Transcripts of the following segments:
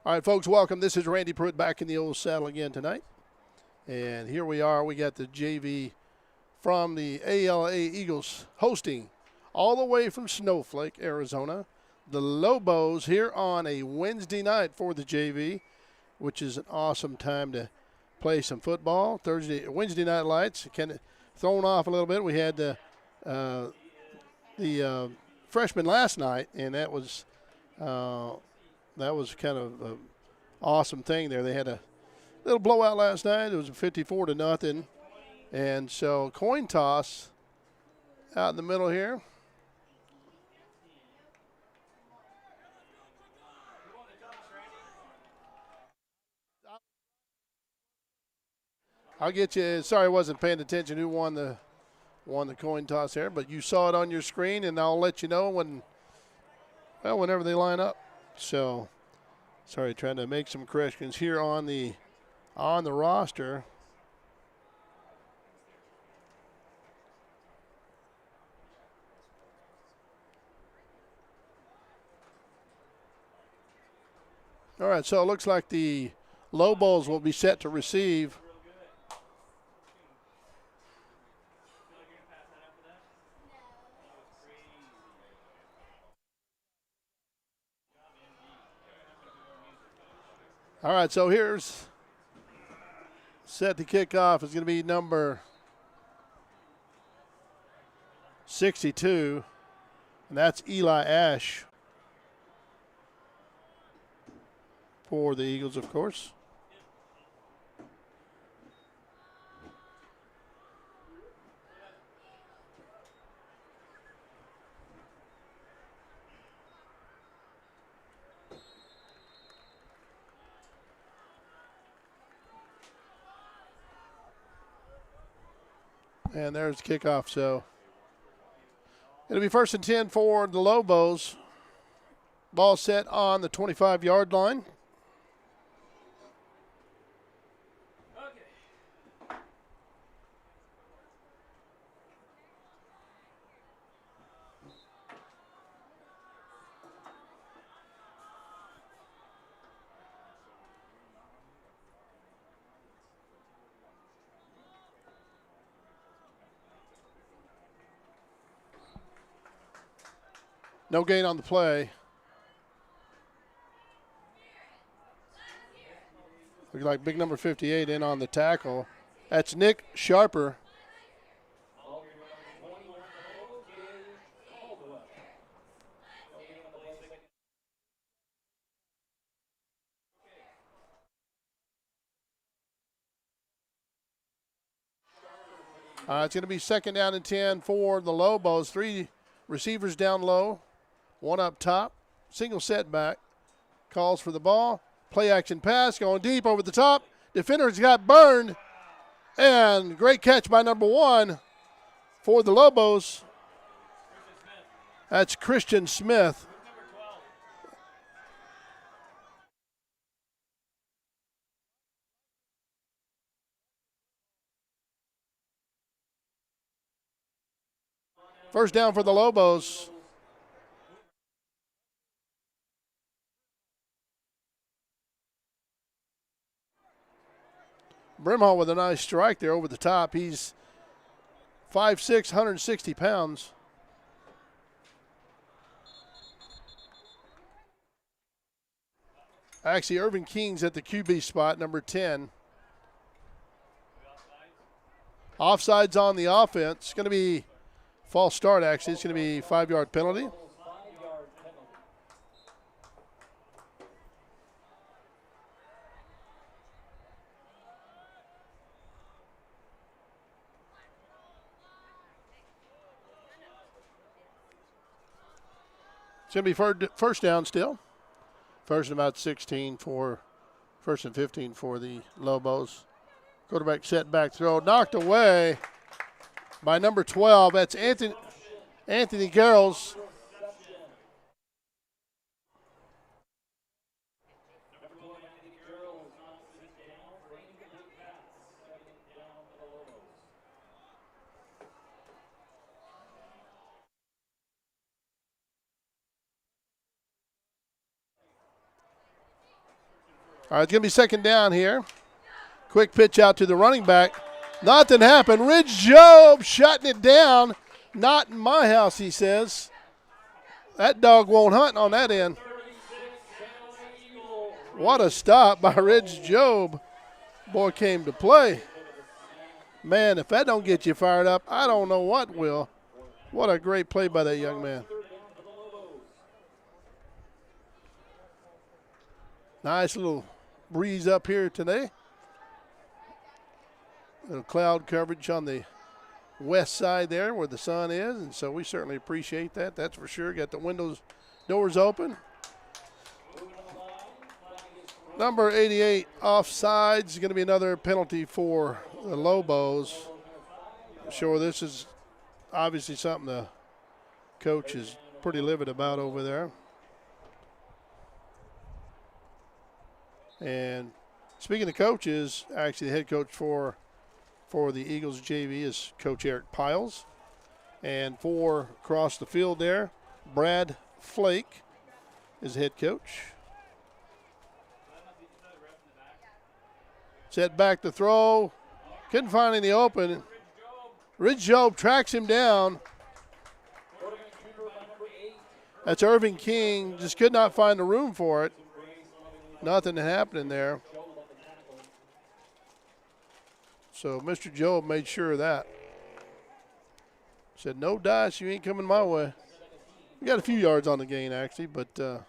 All right, folks, welcome. This is Randy Pruitt back in the old saddle again tonight. And here we are. We got the JV from the ALA Eagles hosting all the way from Snowflake, Arizona. The Lobos here on a Wednesday night for the JV, which is an awesome time to play some football. Wednesday night lights kind of thrown off a little bit. We had the freshmen last night, and that was kind of an awesome thing there. They had a little blowout last night. It was 54-0, and so coin toss out in the middle here. I'll get you. Sorry, I wasn't paying attention who won the coin toss there, but you saw it on your screen, and I'll let you know whenever they line up. So, sorry, trying to make some corrections here on the roster. All right, so it looks like the Lobos will be set to receive. All right, so here's set to kick off is going to be number 62, and that's Eli Ash for the Eagles, of course. And there's the kickoff. So it'll be 1st and 10 for the Lobos. Ball set on the 25-yard line. No gain on the play. Looks like big number 58 in on the tackle. That's Nick Sharper. It's going to be 2nd down and 10 for the Lobos. 3 receivers down low, 1 up top. Single setback. Calls for the ball. Play action pass going deep over the top. Defenders got burned. And great catch by number 1 for the Lobos. That's Christian Smith. First down for the Lobos. Brimhall with a nice strike there over the top. He's 5'6", 160 pounds. Actually, Irvin King's at the QB spot, number 10. Offsides on the offense. It's going to be false start, actually. It's going to be 5-yard penalty. It's going to be first down still. First and about 16 for first and 15 for the Lobos. Quarterback set back throw. Knocked away by number 12. That's Anthony Garrels. All right, it's going to be second down here. Quick pitch out to the running back. Nothing happened. Ridge Job shutting it down. Not in my house, he says. That dog won't hunt on that end. What a stop by Ridge Job. Boy came to play. Man, if that don't get you fired up, I don't know what will. What a great play by that young man. Nice little breeze up here today. Little cloud coverage on the west side there where the sun is, and so we certainly appreciate that. That's for sure. Got the doors open. Number 88 offsides. Going to be another penalty for the Lobos. Sure, this is obviously something the coach is pretty livid about over there. And speaking of coaches, actually the head coach for the Eagles JV is Coach Eric Piles. And for across the field there, Brad Flake is the head coach. Set back to throw. Couldn't find any open. Ridge Job tracks him down. That's Irving King. Just could not find the room for it. Nothing happening there. So Mr. Job made sure of that. Said, no dice, you ain't coming my way. We got a few yards on the gain, actually, but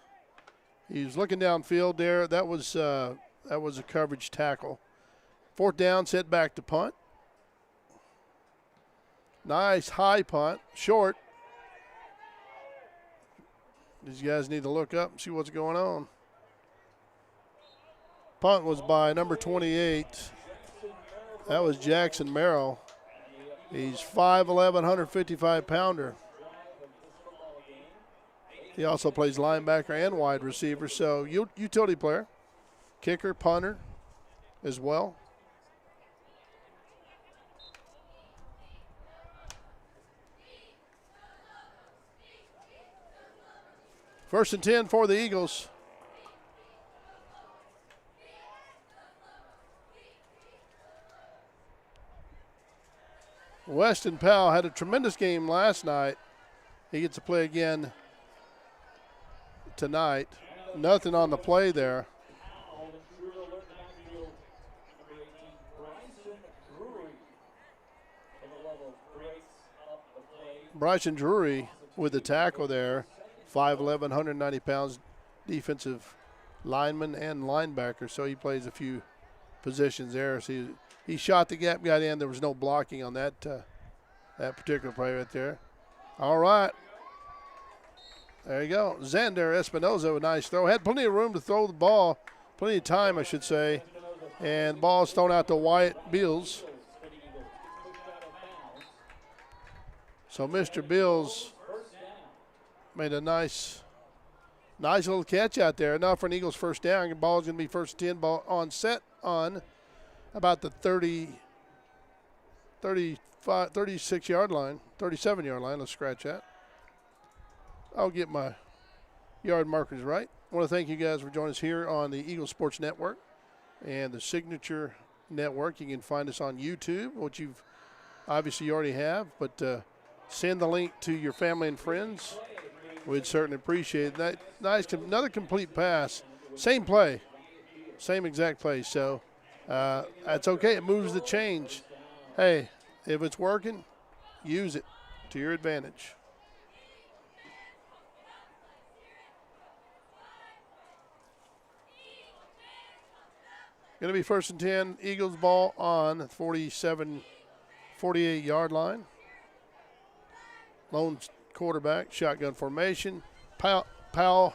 he was looking downfield there. That was a coverage tackle. Fourth down, set back to punt. Nice high punt, short. These guys need to look up and see what's going on. Punt was by number 28. That was Jackson Merrill. He's 5'11", 155-pounder. He also plays linebacker and wide receiver, so utility player, kicker, punter as well. First and 10 for the Eagles. Weston Powell had a tremendous game last night. He gets to play again tonight. Nothing on the play there. Bryson Drury with the tackle there. 5'11", 190 pounds, defensive lineman and linebacker. So he plays a few positions there. So he shot the gap, got in. There was no blocking on that particular play right there. All right. There you go. Xander Espinoza with a nice throw. Had plenty of room to throw the ball. Plenty of time, I should say. And ball's thrown out to Wyatt Bills. So Mr. Bills made a nice little catch out there. Enough for an Eagles first down. The ball's going to be first 10, ball on set on about the 36-yard line, 37-yard line. Let's scratch that. I'll get my yard markers right. I want to thank you guys for joining us here on the Eagles Sports Network and the Signature Network. You can find us on YouTube, which you've obviously already have, but send the link to your family and friends. We'd certainly appreciate that. Nice, another complete pass. Same play, same exact play. So that's okay. It moves the change. Hey, if it's working, use it to your advantage. Going to be first and 10, Eagles ball on the 48-yard line. Lone quarterback, shotgun formation. Powell,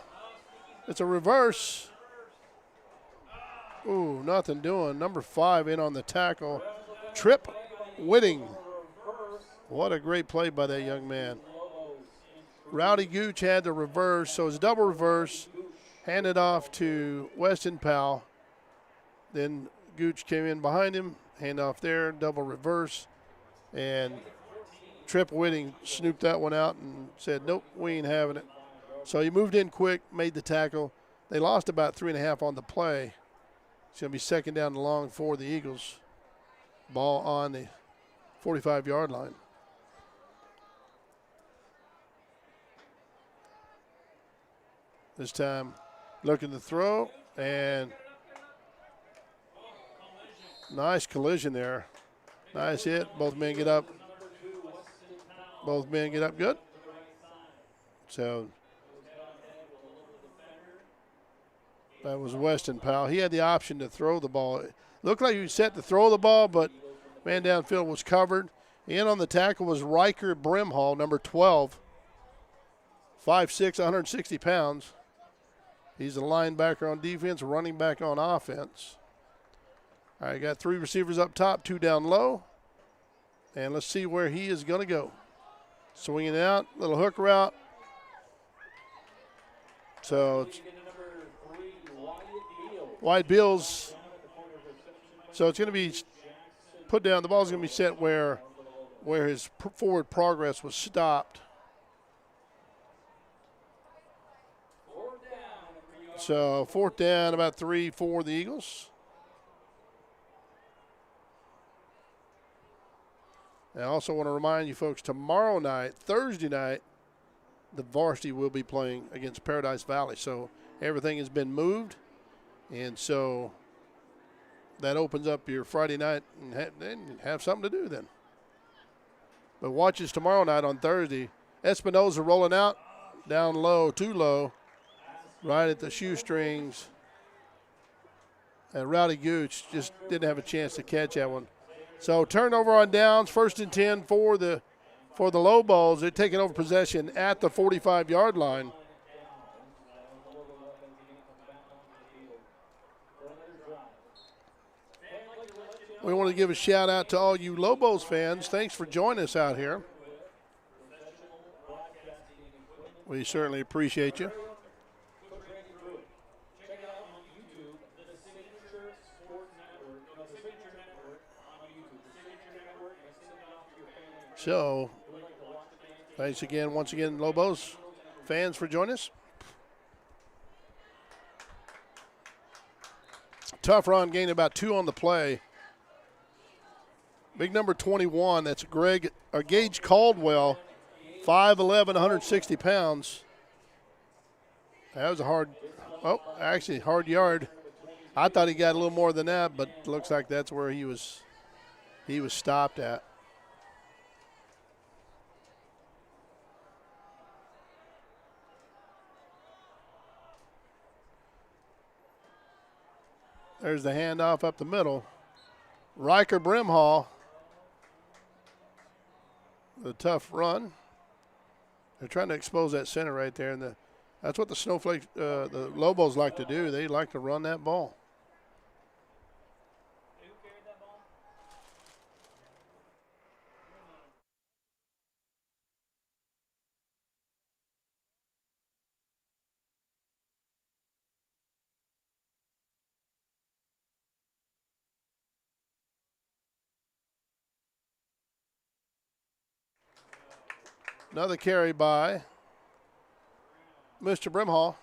it's a reverse. Ooh, nothing doing. Number 5 in on the tackle. Trip Whitting. What a great play by that young man. Rowdy Gooch had the reverse, so it's double reverse. Handed off to Weston Powell. Then Gooch came in behind him, hand off there, double reverse. And Trip Whitting snooped that one out and said, nope, we ain't having it. So he moved in quick, made the tackle. They lost about 3.5 on the play. It's going to be second down and long for the Eagles. Ball on the 45-yard line. This time looking to throw, and nice collision there. Nice hit. Both men get up. Both men get up good. So that was Weston Powell. He had the option to throw the ball. It looked like he was set to throw the ball, but man downfield was covered. In on the tackle was Riker Brimhall, number 12. 5'6", 160 pounds. He's a linebacker on defense, running back on offense. All right, got 3 receivers up top, 2 down low. And let's see where he is going to go. Swinging out, little hook route. So White Bills. So it's going to be put down. The ball's going to be set where his forward progress was stopped. So 4th down, about 3 for the Eagles. I also want to remind you folks, tomorrow night, Thursday night, the varsity will be playing against Paradise Valley. So everything has been moved, and so that opens up your Friday night and have something to do then. But watch us tomorrow night on Thursday. Espinoza rolling out, down low, too low, right at the shoestrings. And Rowdy Gooch just didn't have a chance to catch that one. So turnover on downs, 1st and 10 for the Lobos. They're taking over possession at the 45-yard line. We want to give a shout out to all you Lobos fans. Thanks for joining us out here. We certainly appreciate you. So, thanks again, once again, Lobos fans, for joining us. Tough run, gained about 2 on the play. Big number 21, that's Gage Caldwell, 5'11", 160 pounds. That was a hard yard. I thought he got a little more than that, but it looks like that's where he was stopped at. There's the handoff up the middle. Riker Brimhall. The tough run. They're trying to expose that center right there, and that's what the Snowflake, the Lobos like to do. They like to run that ball. Another carry by Mr. Brimhall.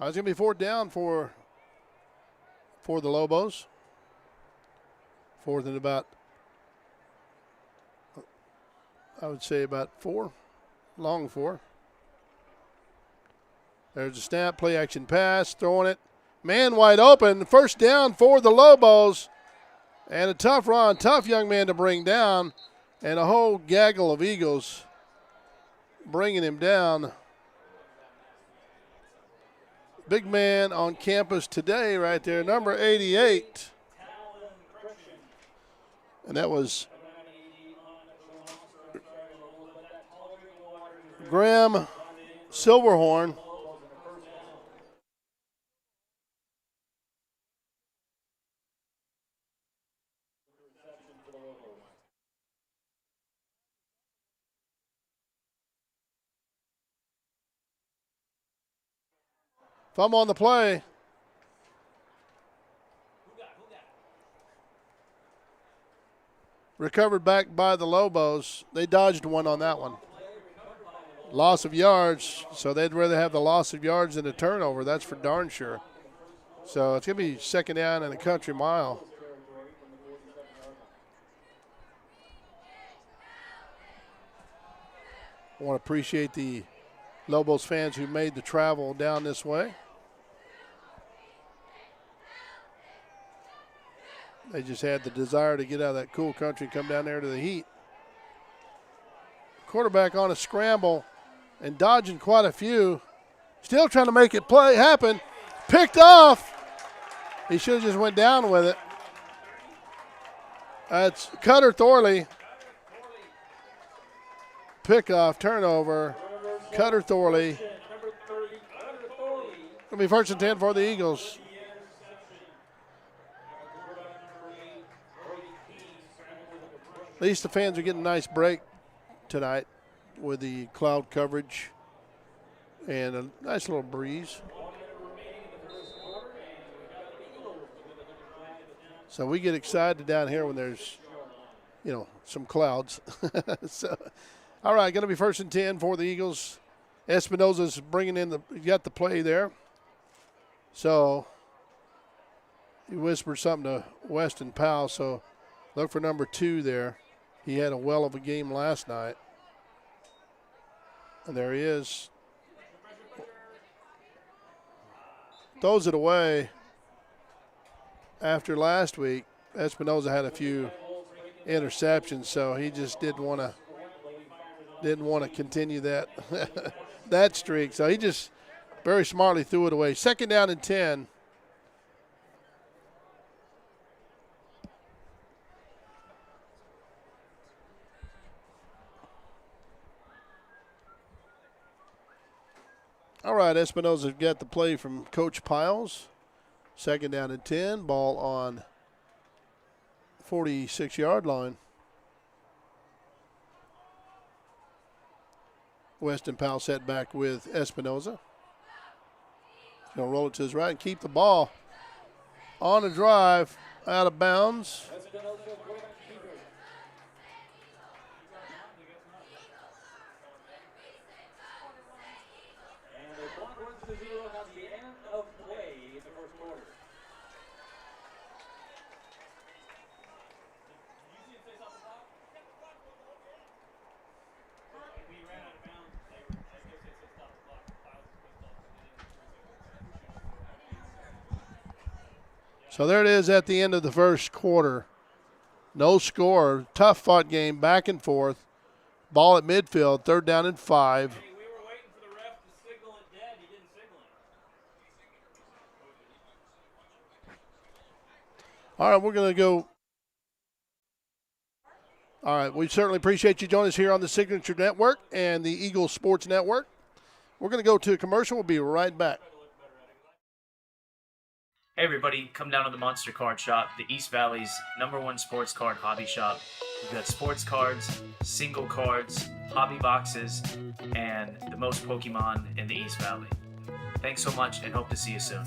It's going to be 4th down for the Lobos. 4th and about, I would say about 4. Long 4. There's a snap, play action pass, throwing it. Man wide open, 1st down for the Lobos. And a tough run, tough young man to bring down. And a whole gaggle of Eagles bringing him down. Big man on campus today right there, number 88. And that was Graham Silverhorn. Thumb on the play. recovered back by the Lobos. They dodged one on that one. Loss of yards, so they'd rather have the loss of yards than a turnover. That's for darn sure. So it's going to be 2nd down and a country mile. I want to appreciate the Lobos fans who made the travel down this way. They just had the desire to get out of that cool country and come down there to the heat. Quarterback on a scramble and dodging quite a few. Still trying to make it happen. Picked off. He should have just went down with it. That's Cutter Thorley. Pickoff, turnover. Cutter Thorley. It'll be 1st and 10 for the Eagles. At least the fans are getting a nice break tonight with the cloud coverage and a nice little breeze. So we get excited down here when there's, some clouds. So, all right, going to be 1st and 10 for the Eagles. Espinosa's bringing in got the play there. So he whispered something to Weston Powell, so look for number 2 there. He had a well of a game last night. And there he is. Throws it away. After last week, Espinosa had a few interceptions, so he just didn't want to continue that that streak. So he just very smartly threw it away. 2nd down and 10. All right, Espinosa got the play from Coach Piles. 2nd down and 10. Ball on 46-yard line. Weston Powell set back with Espinosa. He's going to roll it to his right and keep the ball on a drive out of bounds. So there it is at the end of the first quarter. No score. Tough fought game, back and forth. Ball at midfield, 3rd down and 5. Hey, we were waiting for the ref to signal it dead. He didn't signal it. All right, we're going to go. All right, we certainly appreciate you joining us here on the Signature Network and the Eagle Sports Network. We're going to go to a commercial. We'll be right back. Hey everybody, come down to the Monster Card Shop, the East Valley's #1 sports card hobby shop. We've got sports cards, single cards, hobby boxes, and the most Pokemon in the East Valley. Thanks so much and hope to see you soon.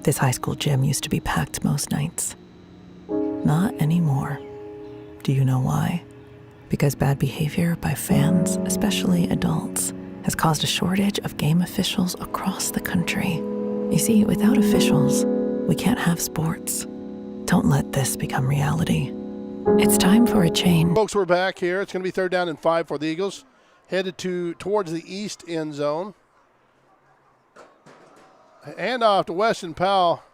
This high school gym used to be packed most nights. Not anymore. Do you know why? Because bad behavior by fans, especially adults, has caused a shortage of game officials across the country. You see, without officials, we can't have sports. Don't let this become reality. It's time for a change. Folks, we're back here. It's going to be 3rd down and 5 for the Eagles. Headed towards the east end zone. Hand off to Weston Powell.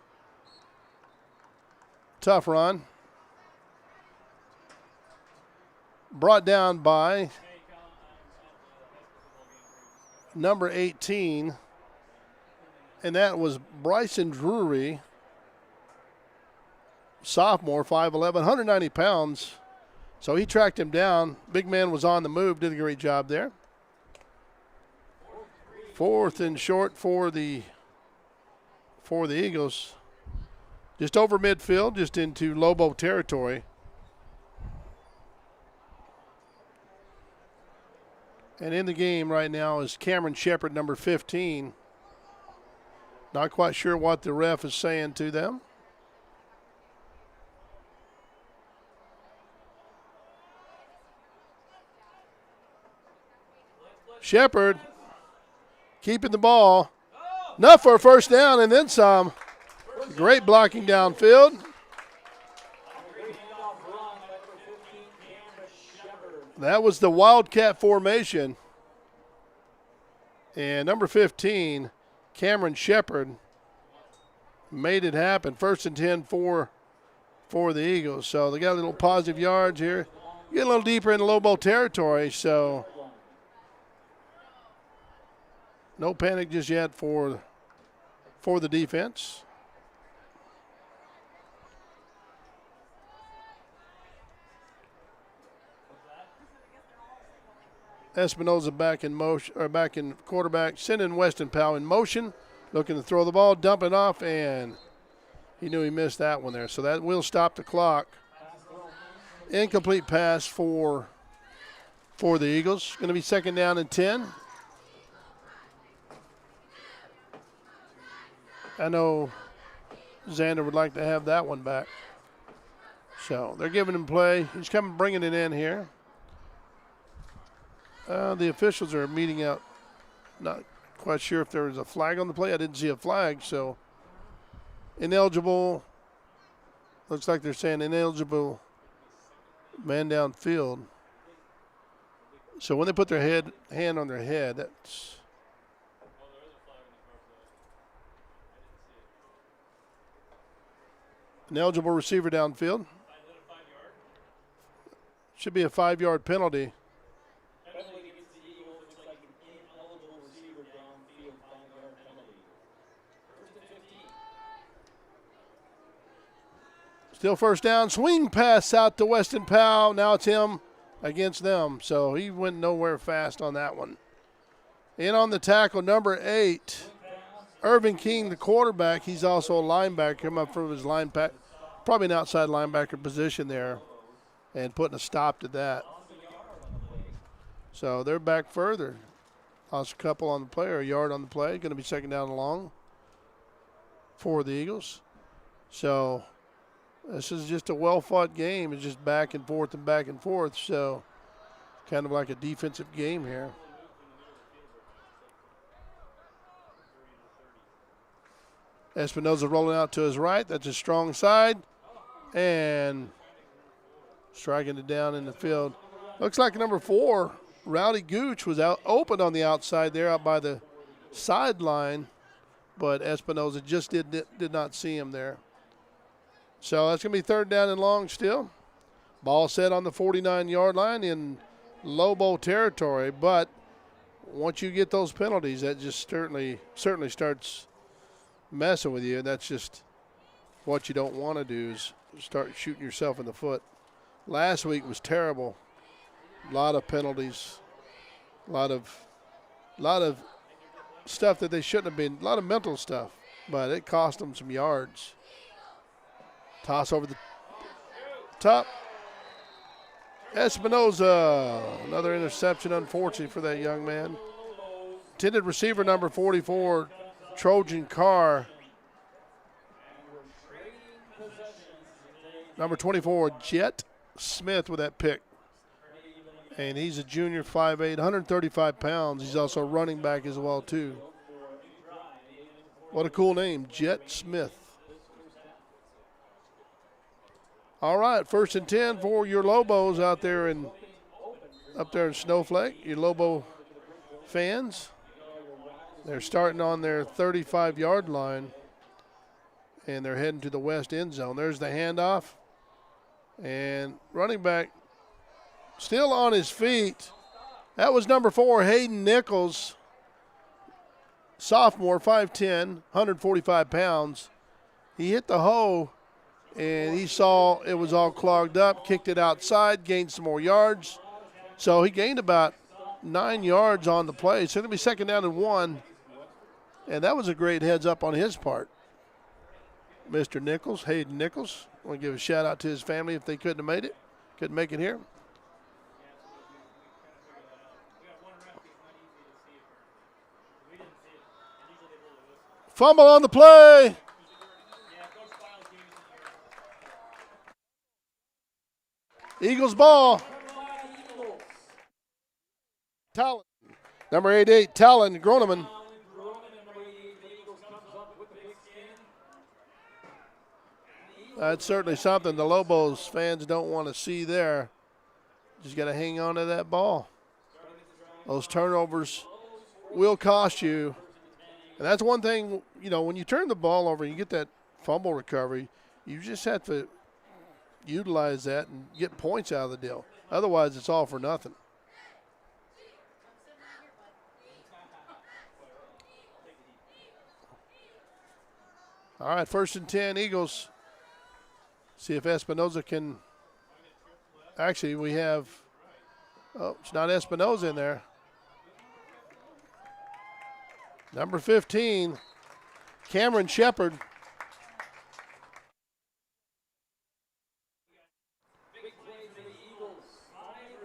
Tough run. Brought down by number 18. And that was Bryson Drury. Sophomore, 5'11", 190 pounds. So he tracked him down. Big man was on the move. Did a great job there. 4th and short for the for the Eagles. Just over midfield, just into Lobo territory. And in the game right now is Cameron Shepard, number 15. Not quite sure what the ref is saying to them. Shepard keeping the ball. Enough for a first down and then some. Great blocking downfield. That was the Wildcat formation. And number 15, Cameron Shepard, made it happen. 1st and 10 for the Eagles. So they got a little positive yards here. Get a little deeper in Lobo territory, so no panic just yet for the defense. Espinoza back in motion, or back in quarterback, sending Weston Powell in motion, looking to throw the ball, dump it off, and he knew he missed that one there. So that will stop the clock. Incomplete pass for the Eagles. Going to be 2nd down and 10. I know Xander would like to have that one back. So they're giving him play. He's coming, bringing it in here. The officials are meeting out. Not quite sure if there was a flag on the play. I didn't see a flag, so ineligible. Looks like they're saying ineligible man downfield. So when they put their hand on their head, that's ineligible receiver downfield. Should be a 5-yard penalty. Still 1st down. Swing pass out to Weston Powell. Now it's him against them. So he went nowhere fast on that one. In on the tackle, number 8, Irvin King, the quarterback. He's also a linebacker. Come up from his linebacker, probably an outside linebacker position there, and putting a stop to that. So they're back further. Lost a couple on the play, or a yard on the play. Going to be 2nd down and long for the Eagles. So this is just a well-fought game. It's just back and forth and back and forth. So kind of like a defensive game here. Espinoza rolling out to his right. That's a strong side. And striking it down in the field. Looks like number 4, Rowdy Gooch, was out open on the outside there, out by the sideline. But Espinoza just did not see him there. So that's going to be 3rd down and long still. Ball set on the 49-yard line in Lobo territory. But once you get those penalties, that just certainly starts messing with you. And that's just what you don't want to do, is start shooting yourself in the foot. Last week was terrible. A lot of penalties. A lot of stuff that they shouldn't have been. A lot of mental stuff. But it cost them some yards. Toss over the top. Espinoza, another interception, unfortunately for that young man. Intended receiver number 44, Trojan Carr. Number 24, Jet Smith with that pick. And he's a junior, 5'8", 135 pounds. He's also a running back as well, too. What a cool name, Jet Smith. All right, 1st and 10 for your Lobos up there in Snowflake, your Lobo fans. They're starting on their 35-yard line, and they're heading to the west end zone. There's the handoff, and running back still on his feet. That was number 4, Hayden Nichols, sophomore, 5'10", 145 pounds. He hit the hole, and he saw it was all clogged up, kicked it outside, gained some more yards. So he gained about 9 yards on the play. So it'll be 2nd down and 1. And that was a great heads up on his part. Mr. Nichols, Hayden Nichols. I want to give a shout out to his family if they couldn't make it here. Fumble on the play. Eagles ball. Talon. Number 88, Talon Groneman. That's certainly something the Lobos fans don't want to see there. Just got to hang on to that ball. Those turnovers will cost you. And that's one thing, you know, when you turn the ball over and you get that fumble recovery, you just have to utilize that and get points out of the deal. Otherwise, it's all for nothing. All right, 1st and 10, Eagles. See if Espinoza can. Actually, we have. Oh, it's not Espinoza in there. Number 15, Cameron Shepard.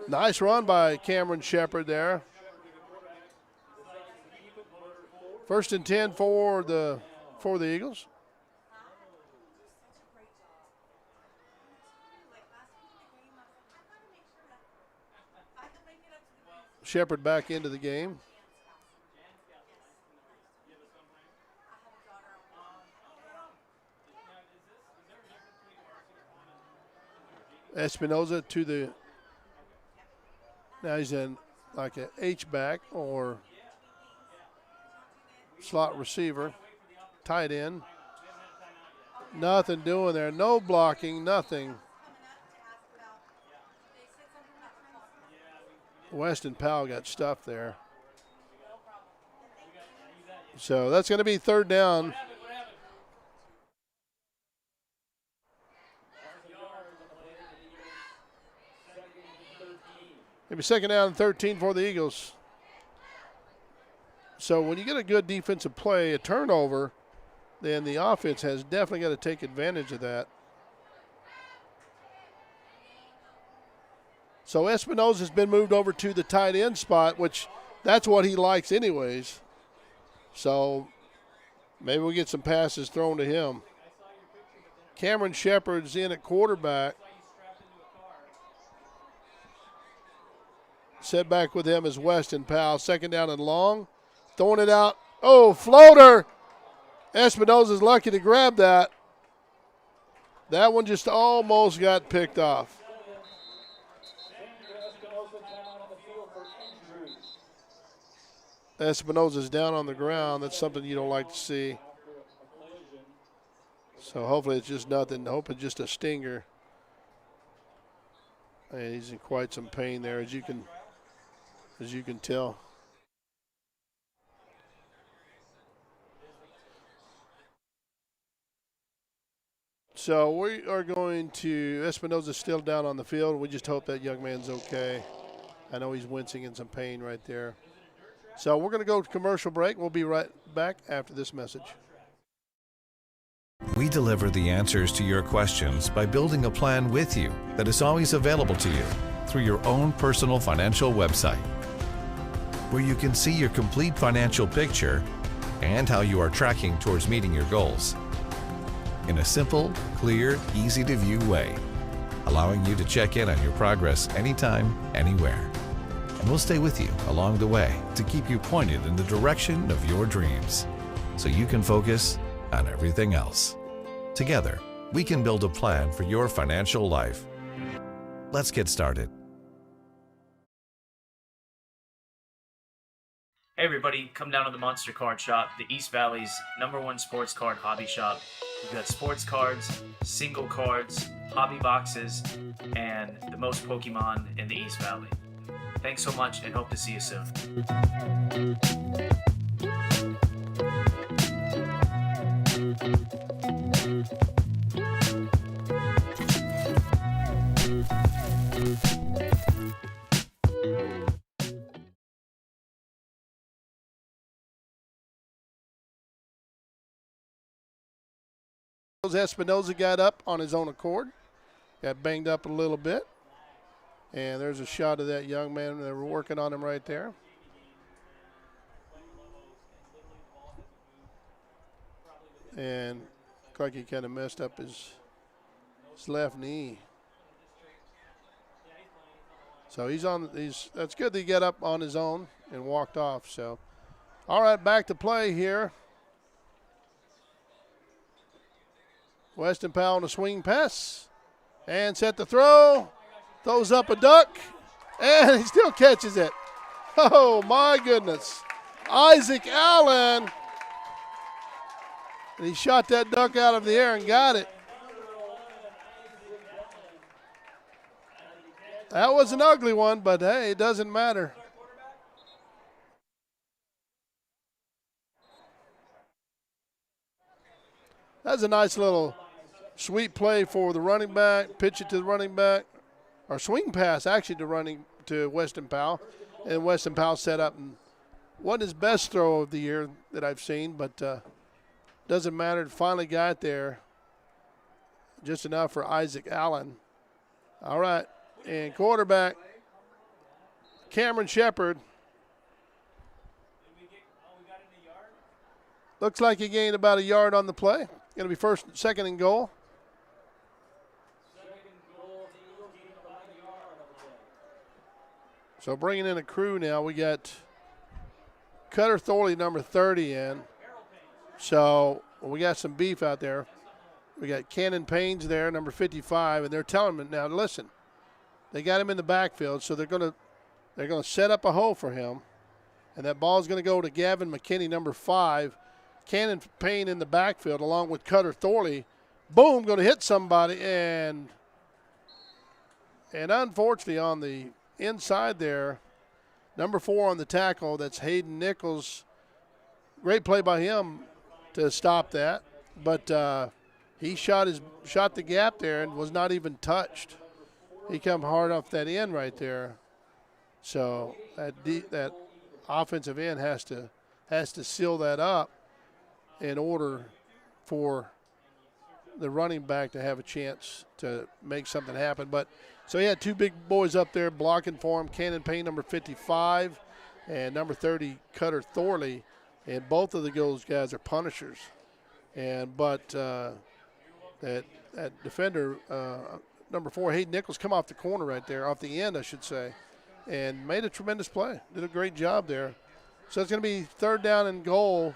Nice run by Cameron Shepard there. 1st and 10 for the Eagles. Shepard back into the game. Espinoza to the, now he's in like an H-back or slot receiver, tight end. Nothing doing there, no blocking, nothing. Weston Powell got stuffed there. So that's going to be 3rd down. Maybe 2nd down and 13 for the Eagles. So when you get a good defensive play, a turnover, then the offense has definitely got to take advantage of that. So Espinoza has been moved over to the tight end spot, which that's what he likes anyways. So maybe we'll get some passes thrown to him. Cameron Shepard's in at quarterback. Set back with him is Weston Powell. 2nd down and long. Throwing it out. Oh, floater. Espinoza's lucky to grab that. That one just almost got picked off. Espinoza's down on the ground. That's something you don't like to see. So hopefully it's just nothing. Hope it's just a stinger. And he's in quite some pain there, as you can tell. So we are going to, Espinoza's still down on the field. We just hope that young man's okay. I know he's wincing in some pain right there. So we're going to go to commercial break. We'll be right back after this message. We deliver the answers to your questions by building a plan with you that is always available to you through your own personal financial website, where you can see your complete financial picture and how you are tracking towards meeting your goals in a simple, clear, easy-to-view way, allowing you to check in on your progress anytime, anywhere. And we'll stay with you along the way to keep you pointed in the direction of your dreams so you can focus on everything else. Together, we can build a plan for your financial life. Let's get started. Hey everybody, come down to the Monster Card Shop, the East Valley's #1 sports card hobby shop. We've got sports cards, single cards, hobby boxes, and the most Pokemon in the East Valley. Thanks so much and hope to see you soon. Espinoza got up on his own accord. Got banged up a little bit. And there's a shot of that young man. They were working on him right there. And looked like he kind of messed up his left knee. So that's good that he got up on his own and walked off. So, all right, back to play here. Weston Powell on a swing pass and set the throw. Throws up a duck, and he still catches it. Oh, my goodness. Isaac Allen. And he shot that duck out of the air and got it. That was an ugly one, but hey, it doesn't matter. That's a nice little sweet play for the running back. Pitch it to the running back. Or swing pass, actually, to Weston Powell. And Weston Powell set up and wasn't his best throw of the year that I've seen, but doesn't matter. It finally got there. Just enough for Isaac Allen. All right. And quarterback, Cameron Shepard. Looks like he gained about a yard on the play. Going to be second and goal. So bringing in a crew now, we got Cutter Thorley, number 30 in. So we got some beef out there. We got Cannon Paynes there, number 55, and they're telling him now, listen, they got him in the backfield, so they're going to set up a hole for him, and that ball is going to go to Gavin McKinney, number 5. Cannon Payne in the backfield along with Cutter Thorley. Boom, going to hit somebody, and unfortunately on the inside there, number 4 on the tackle, that's Hayden Nichols. Great play by him to stop that, but he shot the gap there and was not even touched. He come hard off that end right there. So that offensive end has to seal that up in order for the running back to have a chance to make something happen. But so he had two big boys up there blocking for him, Cannon Payne, number 55, and number 30, Cutter Thorley. And both of those guys are punishers. But that defender, number 4, Hayden Nichols, come off the corner right there, off the end, I should say, and made a tremendous play. Did a great job there. So it's going to be third down and goal.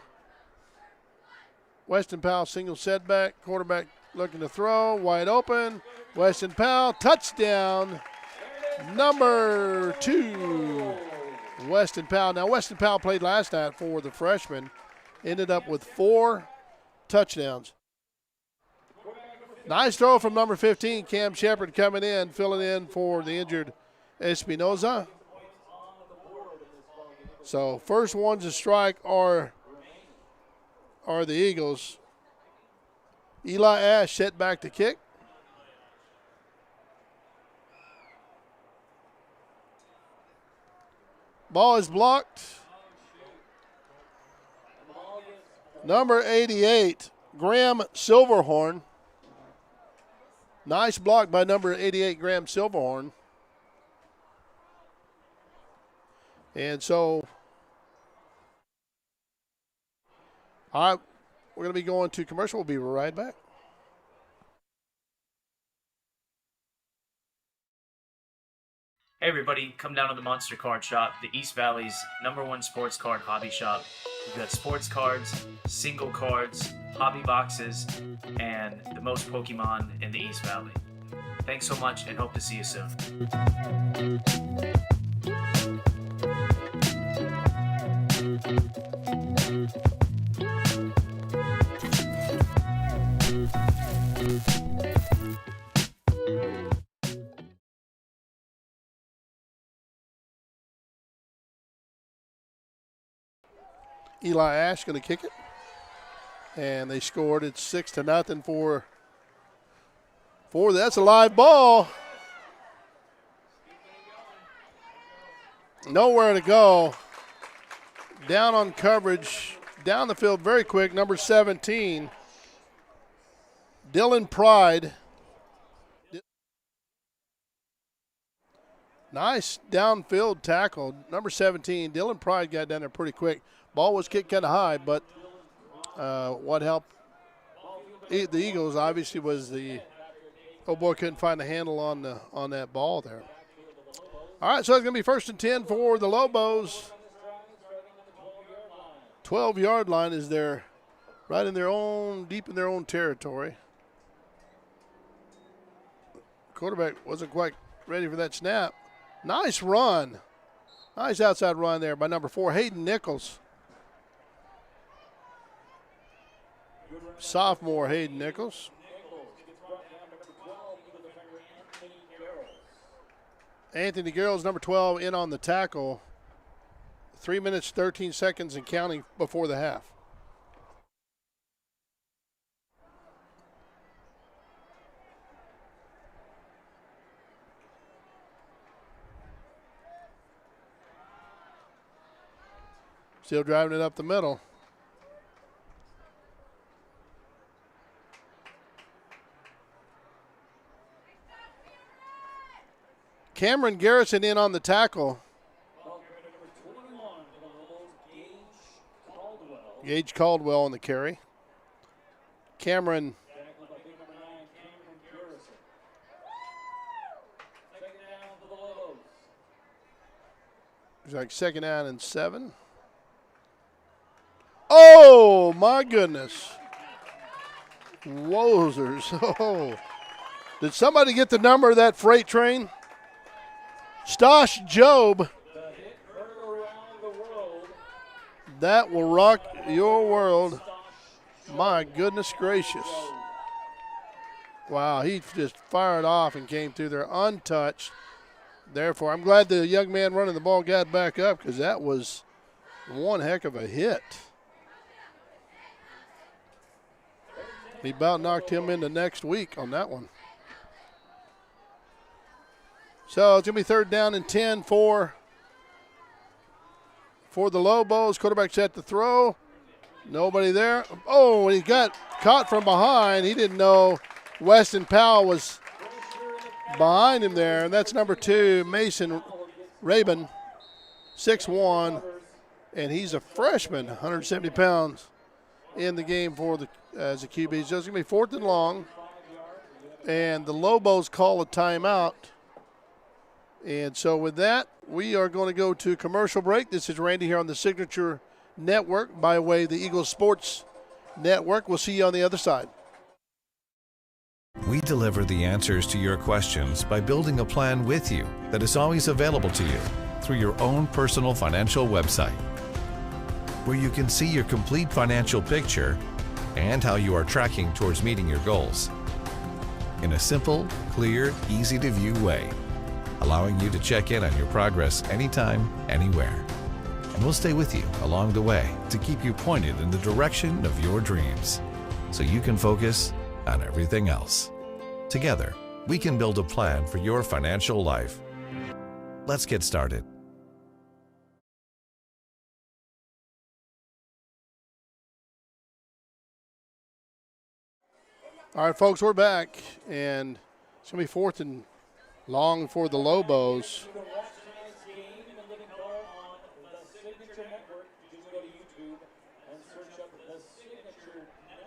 Weston Powell, single setback. Quarterback looking to throw, wide open. Weston Powell, touchdown, number 2. Weston Powell. Now, Weston Powell played last night for the freshman. Ended up with 4 touchdowns. Nice throw from number 15, Cam Shepard, coming in, filling in for the injured Espinoza. So first ones to strike are the Eagles. Eli Ash set back to kick. Ball is blocked. Number 88, Graham Silverhorn. Nice block by number 88, Graham Silverhorn. And so, all right, we're going to be going to commercial. We'll be right back. Hey everybody, come down to the Monster Card Shop, the East Valley's #1 sports card hobby shop. We've got sports cards, single cards, hobby boxes, and the most Pokemon in the East Valley. Thanks so much and hope to see you soon. Eli Ash going to kick it. And they scored. It's 6-0 for that's a live ball. Nowhere to go. Down on coverage. Down the field very quick. Number 17. Dylan Pride. Nice downfield tackle. Number 17, Dylan Pride got down there pretty quick. Ball was kicked kind of high, but what helped the Eagles obviously was the boy couldn't find the handle on that ball there. All right, so it's going to be 1st and 10 for the Lobos. 12-yard line is there, right in their own, deep in their own territory. Quarterback wasn't quite ready for that snap. Nice run. Nice outside run there by number 4, Hayden Nichols. Sophomore Hayden Nichols. Anthony Garrels, number 12, in on the tackle. 3 minutes, 13 seconds and counting before the half. Still driving it up the middle. Cameron Garrison in on the tackle. Gage Caldwell on the carry. Cameron. It's like 2nd down and 7. Oh, my goodness. Wozers. Oh. Did somebody get the number of that freight train? Stosh Job. That will rock your world. My goodness gracious. Wow, he just fired off and came through there untouched. Therefore, I'm glad the young man running the ball got back up because that was one heck of a hit. He about knocked him into next week on that one. So it's going to be 3rd down and 10 for the Lobos. Quarterback set to throw. Nobody there. Oh, he got caught from behind. He didn't know Weston Powell was behind him there. And that's number 2, Mason Rabin, 6'1", and he's a freshman, 170 pounds in the game for the as a QB. So it's going to be 4th and long. And the Lobos call a timeout. And so with that, we are going to go to commercial break. This is Randy here on the Signature Network by way of the Eagles Sports Network. We'll see you on the other side. We deliver the answers to your questions by building a plan with you that is always available to you through your own personal financial website, where you can see your complete financial picture and how you are tracking towards meeting your goals in a simple, clear, easy-to-view way, allowing you to check in on your progress anytime, anywhere. And we'll stay with you along the way to keep you pointed in the direction of your dreams so you can focus on everything else. Together, we can build a plan for your financial life. Let's get started. All right, folks, we're back, and it's going to be 4th and long for the Lobos.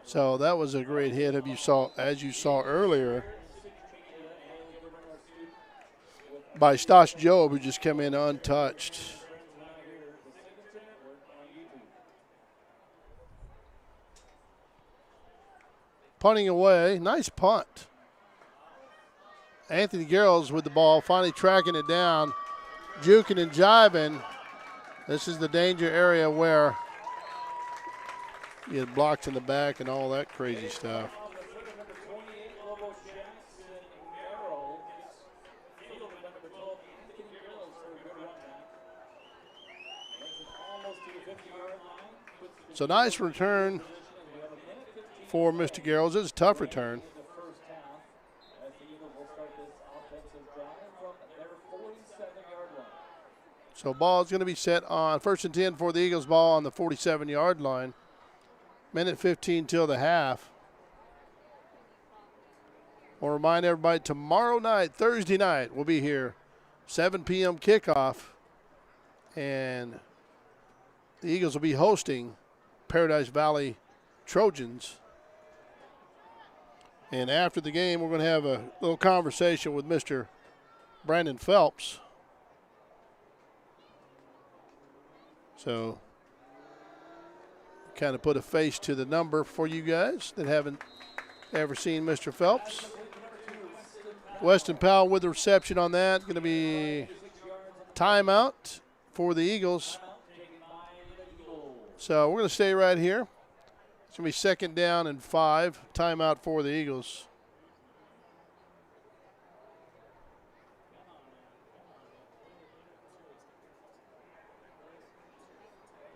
So that was a great hit. As you saw earlier, by Stosh Job, who just came in untouched. Punting away, nice punt. Anthony Garrels with the ball, finally tracking it down, juking and jiving. This is the danger area where you get blocks in the back and all that crazy stuff. So nice return for Mr. Garrels. It's a tough return. So ball is going to be set on 1st and 10 for the Eagles, ball on the 47-yard line. Minute 15 till the half. We'll remind everybody tomorrow night, Thursday night, we'll be here, 7 p.m. kickoff, and the Eagles will be hosting Paradise Valley Trojans. And after the game, we're going to have a little conversation with Mr. Brandon Phelps. So, kind of put a face to the number for you guys that haven't ever seen Mr. Phelps. Weston Powell with the reception on that. Going to be timeout for the Eagles. So we're going to stay right here. It's going to be 2nd down and 5. Timeout for the Eagles.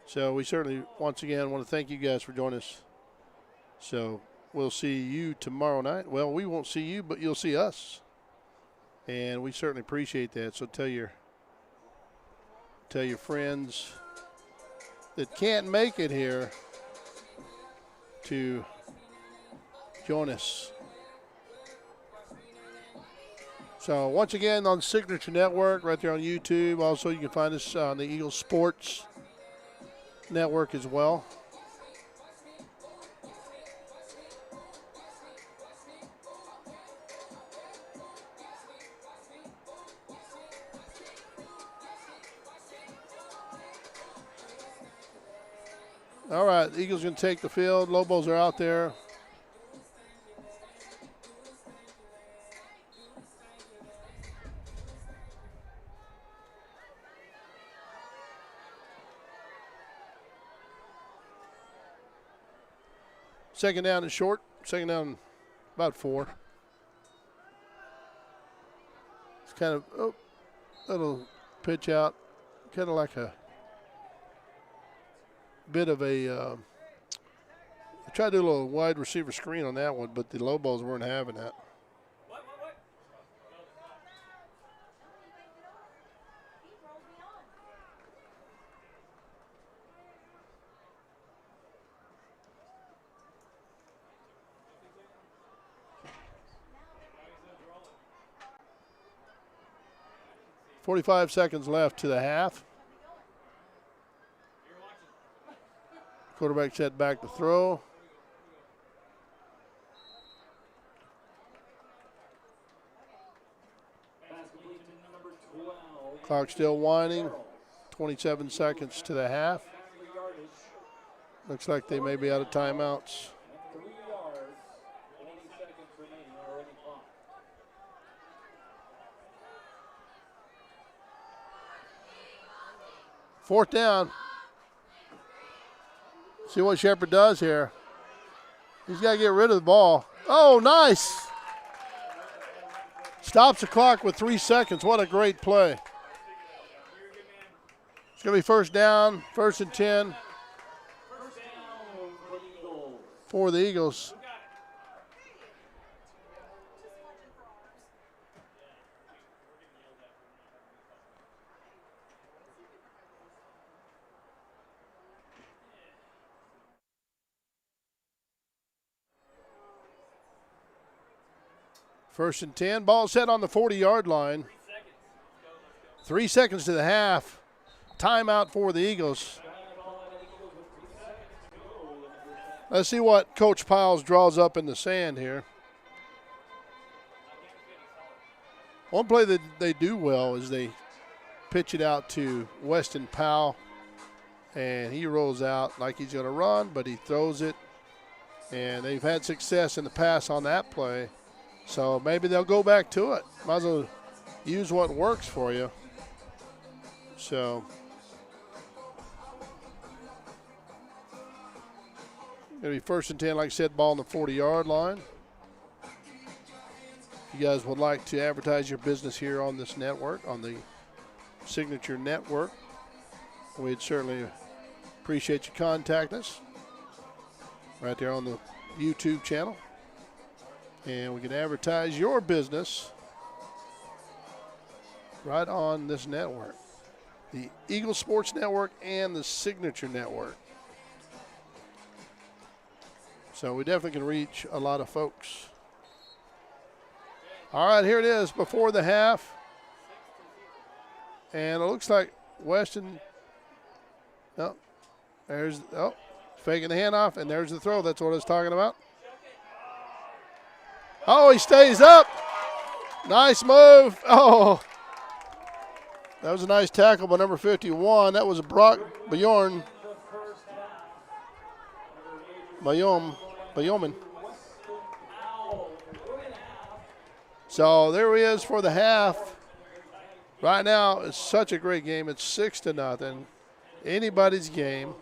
So we certainly, once again, want to thank you guys for joining us. So we'll see you tomorrow night. Well, we won't see you, but you'll see us. And we certainly appreciate that. So tell your friends that can't make it here to join us. So once again on Signature Network, right there on YouTube. Also, you can find us on the Eagle Sports Network as well. All right, the Eagles going to take the field. Lobos are out there. Second down and short. Second down, about 4. It's kind of little pitch out, kind of like a bit of a. I tried to do a little wide receiver screen on that one, but the Lobos weren't having that. 45 seconds left to the half. Quarterback set back to throw. Clock still winding. 27 seconds to the half. Looks like they may be out of timeouts. Fourth down. See what Shepard does here. He's got to get rid of the ball. Oh, nice. Stops the clock with 3 seconds. What a great play. It's going to be first down, 1st and 10 for the Eagles. First and 10. Ball set on the 40-yard line. 3 seconds to the half. Timeout for the Eagles. Let's see what Coach Piles draws up in the sand here. One play that they do well is they pitch it out to Weston Powell, and he rolls out like he's going to run, but he throws it, and they've had success in the past on that play. So maybe they'll go back to it. Might as well use what works for you. So going to be 1st and 10, like I said, ball on the 40-yard line. If you guys would like to advertise your business here on this network, on the Signature Network, we'd certainly appreciate you contacting us right there on the YouTube channel. And we can advertise your business right on this network, the Eagle Sports Network and the Signature Network. So we definitely can reach a lot of folks. All right, here it is before the half. And it looks like Weston, faking the handoff, and there's the throw. That's what I was talking about. Oh, he stays up. Nice move. Oh, that was a nice tackle by number 51. That was Brock Bjorn. Bayoman. So there he is for the half. Right now, it's such a great game. It's 6-0. Anybody's game.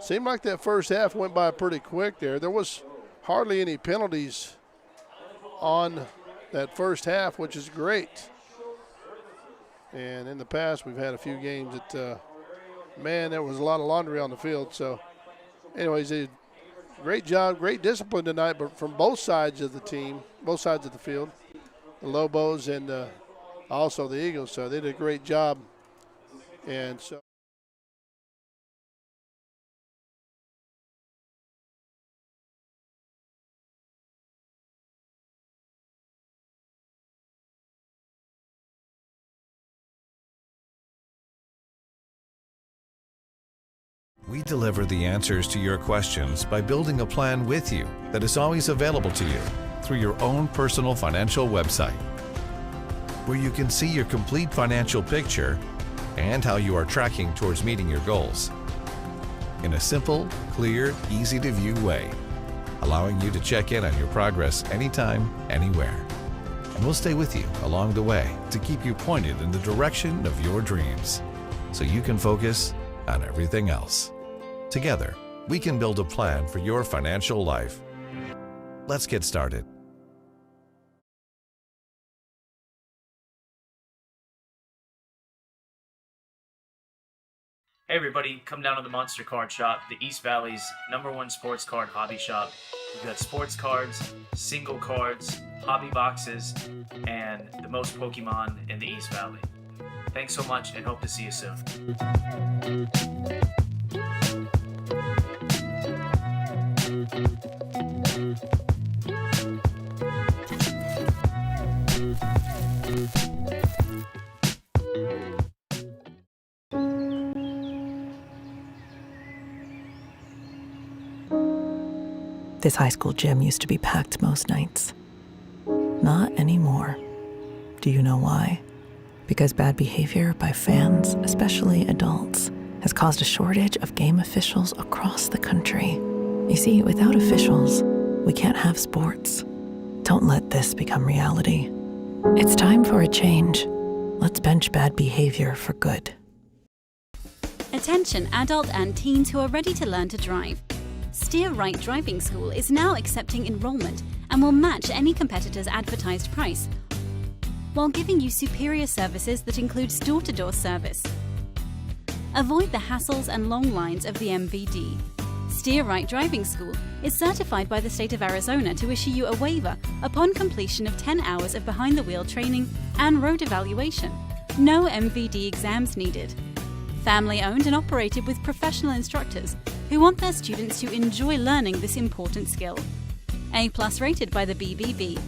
Seemed like that first half went by pretty quick there. There was hardly any penalties on that first half, which is great. And in the past, we've had a few games that, there was a lot of laundry on the field. So, anyways, great job, great discipline tonight, but from both sides of the team, both sides of the field, the Lobos and also the Eagles. So they did a great job. And so. We deliver the answers to your questions by building a plan with you that is always available to you through your own personal financial website, where you can see your complete financial picture and how you are tracking towards meeting your goals in a simple, clear, easy-to-view way, allowing you to check in on your progress anytime, anywhere. And we'll stay with you along the way to keep you pointed in the direction of your dreams so you can focus on everything else. Together, we can build a plan for your financial life. Let's get started. Hey everybody, come down to the Monster Card Shop, the East Valley's #1 sports card hobby shop. We've got sports cards, single cards, hobby boxes, and the most Pokemon in the East Valley. Thanks so much and hope to see you soon. This high school gym used to be packed most nights. Not anymore. Do you know why? Because bad behavior by fans, especially adults, has caused a shortage of game officials across the country. You see, without officials, we can't have sports. Don't let this become reality. It's time for a change. Let's bench bad behavior for good. Attention adult and teens who are ready to learn to drive. Steer Right Driving School is now accepting enrollment and will match any competitor's advertised price, while giving you superior services that includes door-to-door service. Avoid the hassles and long lines of the MVD. Steer Right Driving School is certified by the state of Arizona to issue you a waiver upon completion of 10 hours of behind-the-wheel training and road evaluation. No MVD exams needed. Family-owned and operated with professional instructors who want their students to enjoy learning this important skill. A+ rated by the BBB.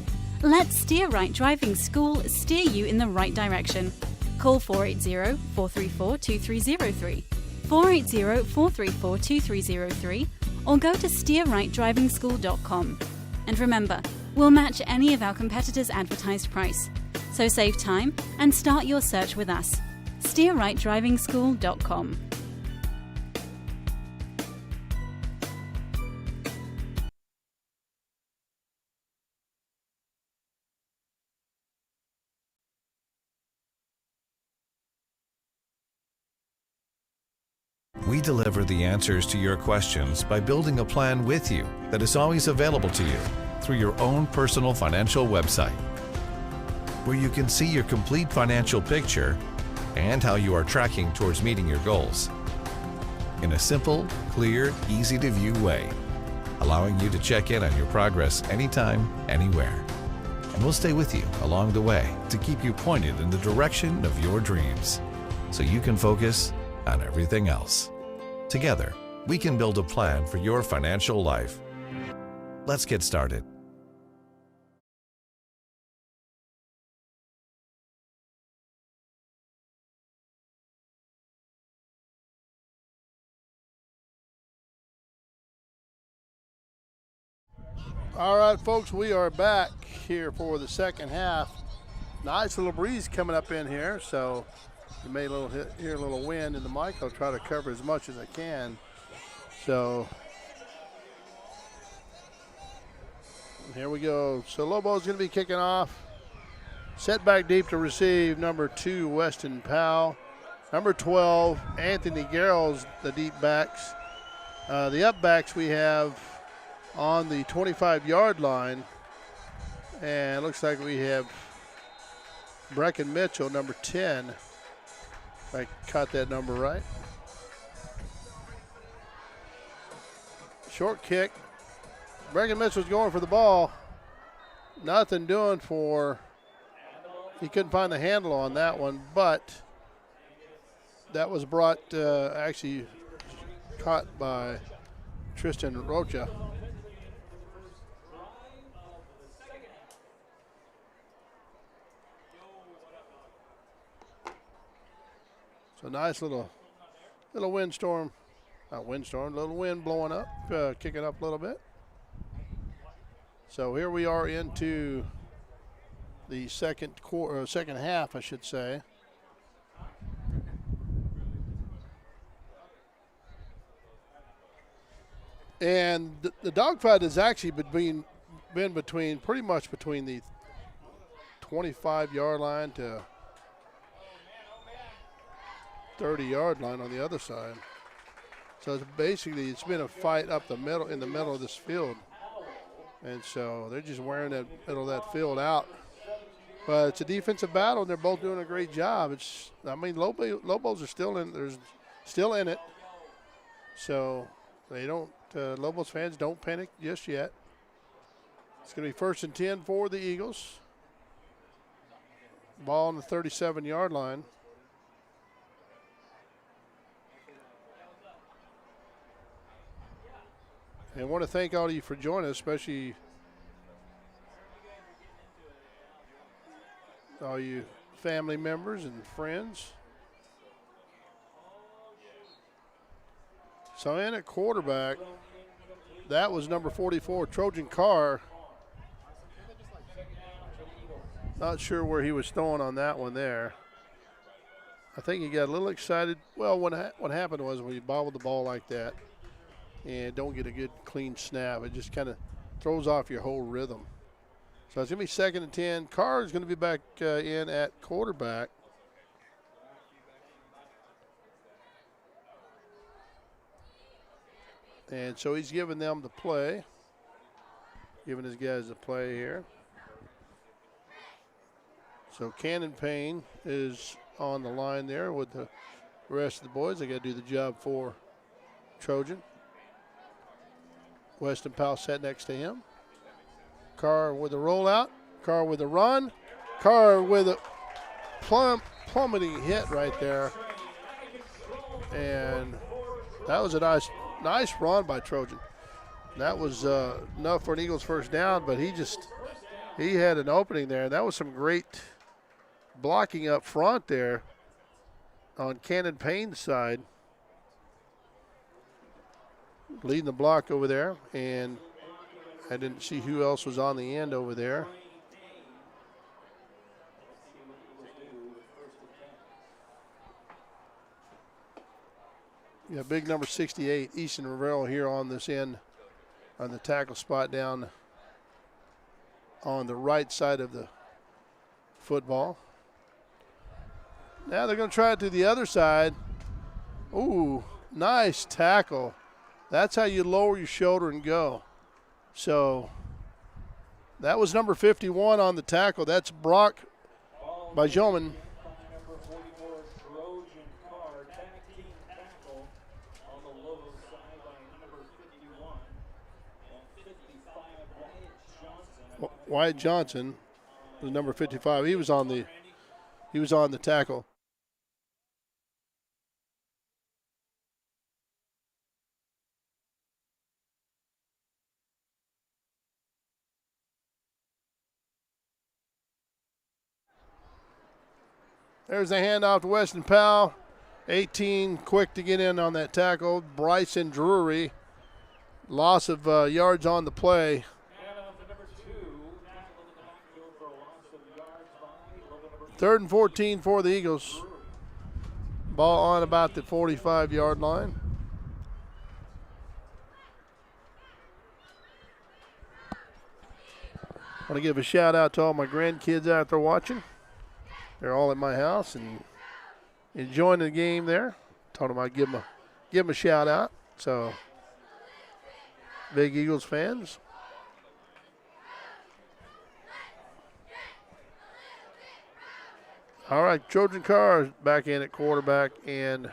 Let Steer Right Driving School steer you in the right direction. Call 480-434-2303, 480-434-2303, or go to steerrightdrivingschool.com. And remember, we'll match any of our competitors' advertised price. So save time and start your search with us. steerrightdrivingschool.com. We deliver the answers to your questions by building a plan with you that is always available to you through your own personal financial website, where you can see your complete financial picture and how you are tracking towards meeting your goals in a simple, clear, easy-to-view way, allowing you to check in on your progress anytime, anywhere. And we'll stay with you along the way to keep you pointed in the direction of your dreams so you can focus on everything else. Together, we can build a plan for your financial life. Let's get started. All right, folks, we are back here for the second half. Nice little breeze coming up in here, so you may hear a little wind in the mic. I'll try to cover as much as I can. So here we go. So Lobo's going to be kicking off. Set back deep to receive number 2, Weston Powell. Number 12, Anthony Garrell's the deep backs. The up backs we have on the 25-yard line. And it looks like we have Brecken Mitchell, number 10. If I caught that number right. Short kick. Brecken Mitchell's going for the ball. Nothing doing for, he couldn't find the handle on that one, but that was brought, actually caught by Tristan Rocha. So nice little windstorm, not windstorm, little wind blowing up, kicking up a little bit. So here we are into the second half, I should say. And the dogfight has actually been pretty much between the 25-yard line to 30-yard line on the other side. So it's been a fight up the middle, in the middle of this field. And so they're just wearing that middle of that field out. But it's a defensive battle, and they're both doing a great job. Lobos are still in it. So they don't, Lobos fans don't panic just yet. It's going to be 1st and 10 for the Eagles. Ball on the 37-yard line. And I want to thank all of you for joining us, especially all you family members and friends. So in at quarterback, that was number 44, Trojan Carr. Not sure where he was throwing on that one there. I think he got a little excited. Well, what happened was when you bobble the ball like that, and don't get a good clean snap, it just kind of throws off your whole rhythm. So it's going to be 2nd and 10. Carr is going to be back in at quarterback. And so he's giving them the play, giving his guys the play here. So Cannon Payne is on the line there with the rest of the boys. They got to do the job for Trojan. Weston Powell sat next to him. Carr with a rollout. Carr with a run. Carr with a plummeting hit right there. And that was a nice run by Trojan. That was enough for an Eagles first down, but he had an opening there. That was some great blocking up front there on Cannon Payne's side. Leading the block over there, and I didn't see who else was on the end over there. Yeah, big number 68, Easton Rivero here on this end, on the tackle spot down on the right side of the football. Now they're going to try it to the other side. Ooh, nice tackle. That's how you lower your shoulder and go. So that was number 51 on the tackle. That's Brock Bajoman. Wyatt Johnson was number 55. He was on the tackle. There's the handoff to Weston Powell. 18, quick to get in on that tackle. Bryson Drury, loss of yards on the play. 3rd and 14 for the Eagles. Ball on about the 45-yard line. I want to give a shout out to all my grandkids out there watching. They're all at my house and enjoying the game there. Told them I'd give them a shout out. So, big Eagles fans. All right, Trojan Carr back in at quarterback, and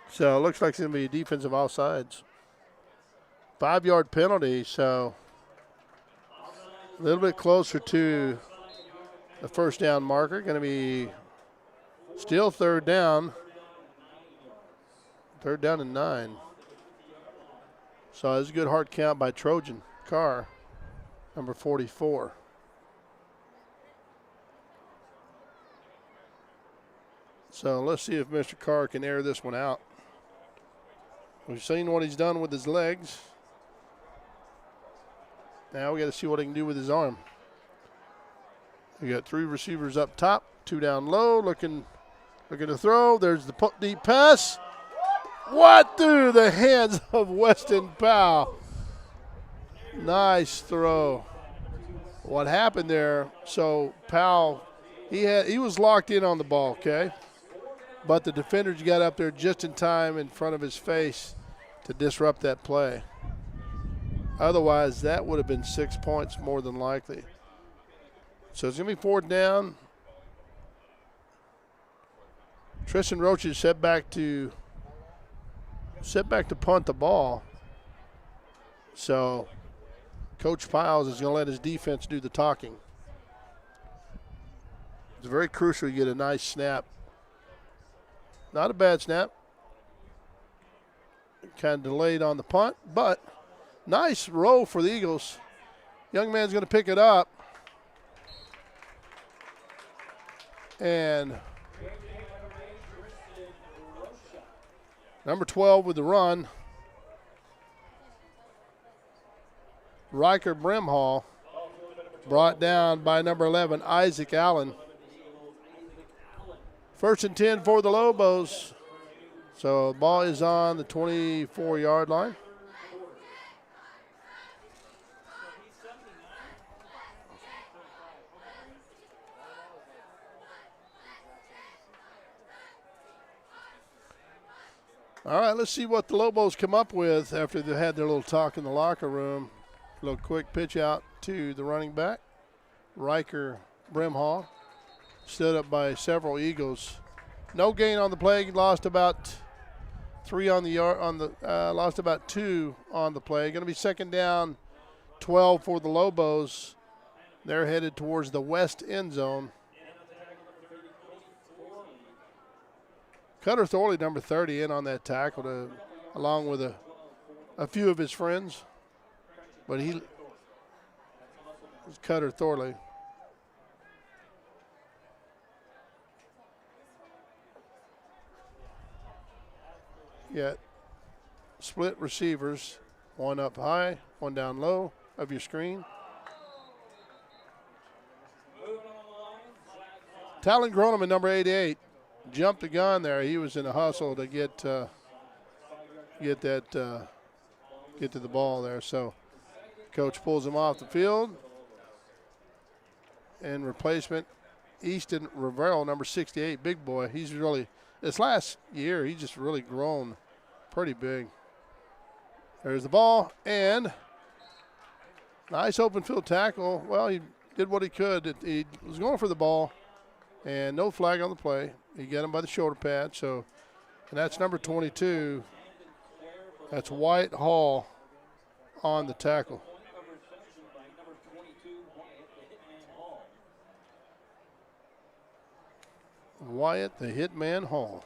so it looks like it's going to be a defensive offsides. 5-yard penalty, so a little bit closer to the first down marker. Going to be still 3rd down. 3rd down and 9. So it's a good hard count by Trojan Carr, number 44. So let's see if Mr. Carr can air this one out. We've seen what he's done with his legs. Now we got to see what he can do with his arm. We got 3 receivers up top, 2 down low, looking to throw. There's the deep pass. What through the hands of Weston Powell. Nice throw. What happened there? So Powell, he was locked in on the ball, okay? But the defenders got up there just in time in front of his face to disrupt that play. Otherwise, that would have been 6 points more than likely. So it's going to be 4th down. Tristan Roach is set back to punt the ball. So Coach Piles is going to let his defense do the talking. It's very crucial you get a nice snap. Not a bad snap. Kind of delayed on the punt, but nice roll for the Eagles. Young man's going to pick it up. And number 12 with the run, Riker Brimhall, brought down by number 11, Isaac Allen. 1st and 10 for the Lobos. So the ball is on the 24-yard line. All right, let's see what the Lobos come up with after they had their little talk in the locker room. A little quick pitch out to the running back, Riker Brimhall. Stood up by several Eagles. No gain on the play. Lost about 3 on the yard. Lost about 2 on the play. Going to be 2nd down, 12 for the Lobos. They're headed towards the west end zone. Cutter Thorley, number 30, in on that tackle, along with a few of his friends. But he was Cutter Thorley. Yet split receivers, one up high, one down low of your screen. Talon Groneman, number 88, jumped the gun there. He was in a hustle to get to the ball there. So coach pulls him off the field. And replacement, Easton Rivero, number 68, big boy. He's really, this last year, he's just really grown pretty big. There's the ball, and nice open field tackle. Well, he did what he could. He was going for the ball, and no flag on the play. He got him by the shoulder pad. So, and that's number 22. That's Wyatt Hall on the tackle. Wyatt the Hitman Hall.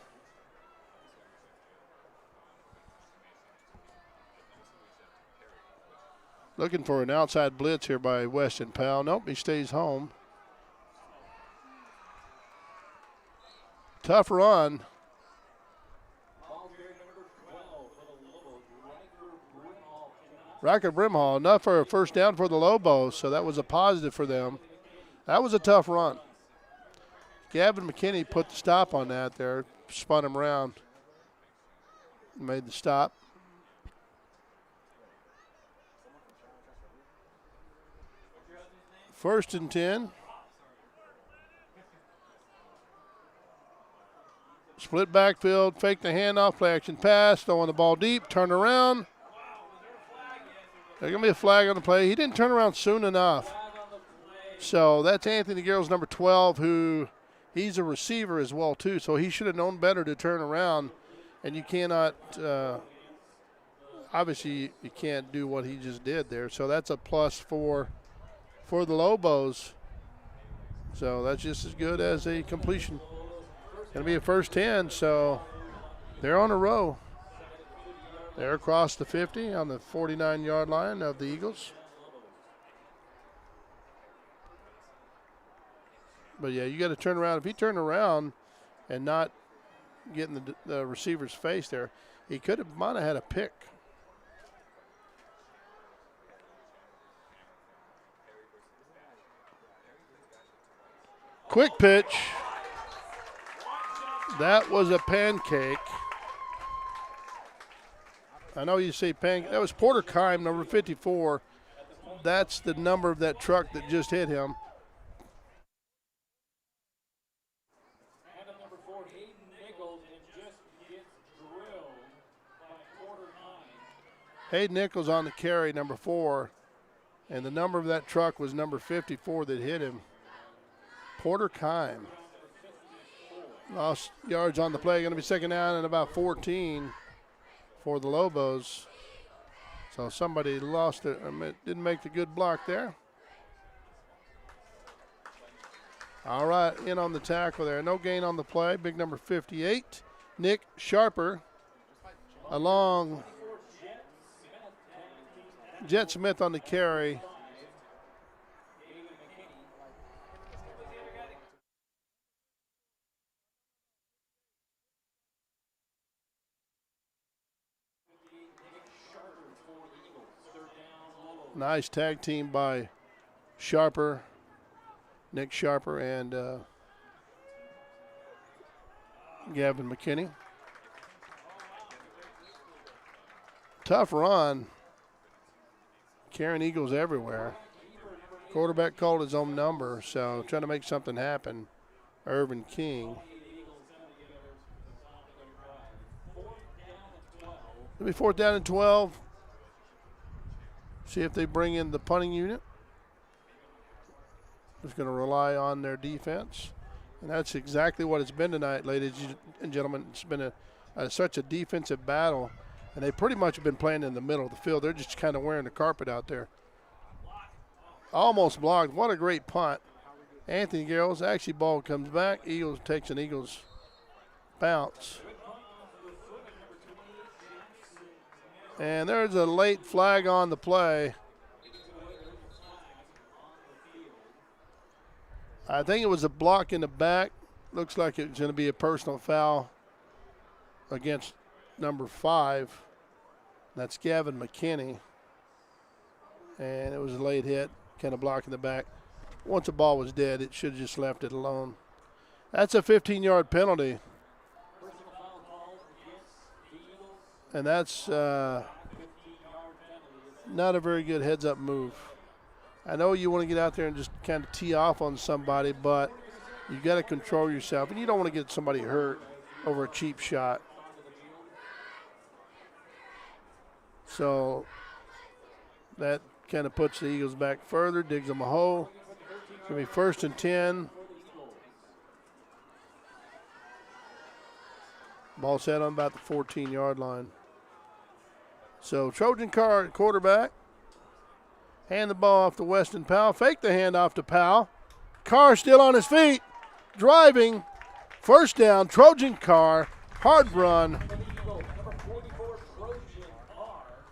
Looking for an outside blitz here by Weston Powell. Nope, he stays home. Tough run. Racker Brimhall, enough for a first down for the Lobos, so that was a positive for them. That was a tough run. Gavin McKinney put the stop on that there, spun him around, made the stop. First and 10. Split backfield, fake the handoff, play action pass, throwing the ball deep, turn around. There's going to be a flag on the play. He didn't turn around soon enough. So that's Anthony Garrels, number 12, who he's a receiver as well, too. So he should have known better to turn around. And you cannot, obviously, you can't do what he just did there. So that's a plus for the Lobos. So that's just as good as a completion. Going to be a first 10, so they're on a row. They're across the 50 on the 49-yard line of the Eagles. But, yeah, you got to turn around. If he turned around and not get in the receiver's face there, he might have had a pick. Quick pitch. That was a pancake. I know you say pancake. That was Porter Kime, number 54. That's the number of that truck that just hit him. And at number 4, Hayden Nichols, and just gets drilled by Porter Kime. Hayden Nichols on the carry, number 4. And the number of that truck was number 54 that hit him. Porter Kime. Lost yards on the play. Going to be second down and about 14 for the Lobos. So somebody lost it. Didn't make the good block there. All right, in on the tackle there. No gain on the play. Big number 58, Nick Sharper, along Jet Smith on the carry. Nice tag team by Sharper, Nick Sharper, and Gavin McKinney. Tough run. Carrying Eagles everywhere. Quarterback called his own number, so trying to make something happen. Irvin King. It'll be fourth down and 12. See if they bring in the punting unit. Just going to rely on their defense. And that's exactly what it's been tonight, ladies and gentlemen. It's been such a defensive battle. And they pretty much have been playing in the middle of the field. They're just kind of wearing the carpet out there. Almost blocked. What a great punt. Anthony Garrels, actually ball comes back. Eagles takes an Eagles bounce. And there's a late flag on the play. I think it was a block in the back. Looks like it's going to be a personal foul against number 5. That's Gavin McKinney. And it was a late hit, kind of blocking the back. Once the ball was dead, it should have just left it alone. That's a 15-yard penalty. And that's not a very good heads-up move. I know you want to get out there and just kind of tee off on somebody, but you got to control yourself. And you don't want to get somebody hurt over a cheap shot. So that kind of puts the Eagles back further, digs them a hole. It's going to be first and 10. Ball set on about the 14-yard line. So Trojan Carr at quarterback. Hand the ball off to Weston Powell. Fake the handoff to Powell. Carr still on his feet. Driving. First down, Trojan Carr. Hard run.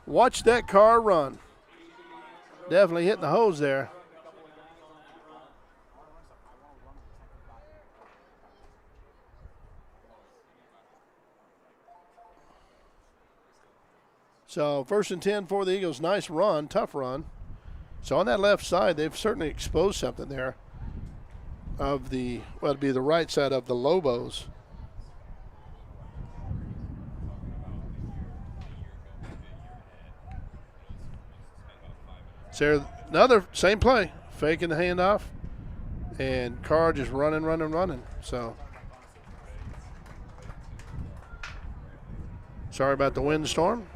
Watch that car run. Definitely hitting the hose there. So 1st and 10 for the Eagles. Nice run, tough run. So on that left side, they've certainly exposed something there of the, well, it'd be the right side of the Lobos. So another same play, faking the handoff, and Carr just running. So sorry about the windstorm.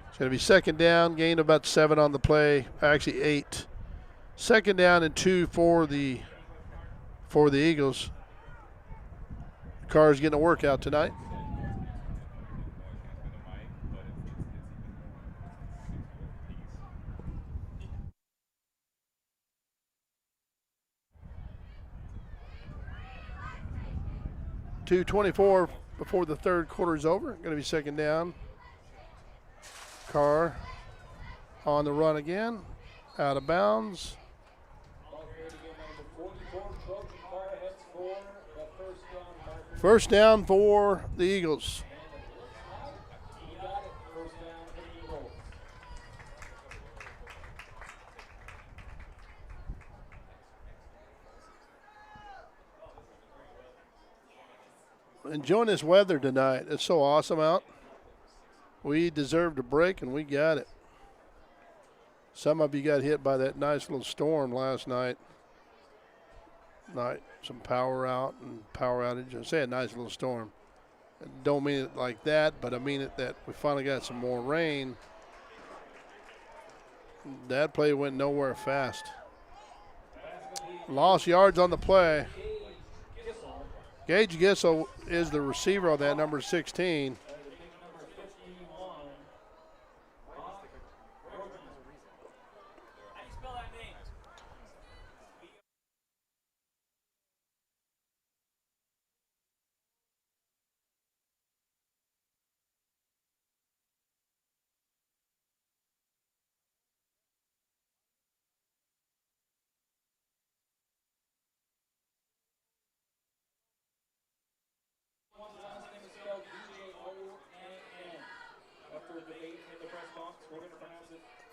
It's going to be 2nd down, gain of about 7 on the play, actually 8. 2nd down and 2 for the Eagles. Carr's getting a workout tonight. .224 before the 3rd quarter is over. Going to be 2nd down. Carr on the run again, out of bounds. First down for the Eagles. Enjoying this weather tonight. It's so awesome out. We deserved a break, and we got it. Some of you got hit by that nice little storm last night. Some power out and power outage. I say a nice little storm. I don't mean it like that, but I mean it that we finally got some more rain. That play went nowhere fast. Lost yards on the play. Gage Gissel is the receiver on that, number 16.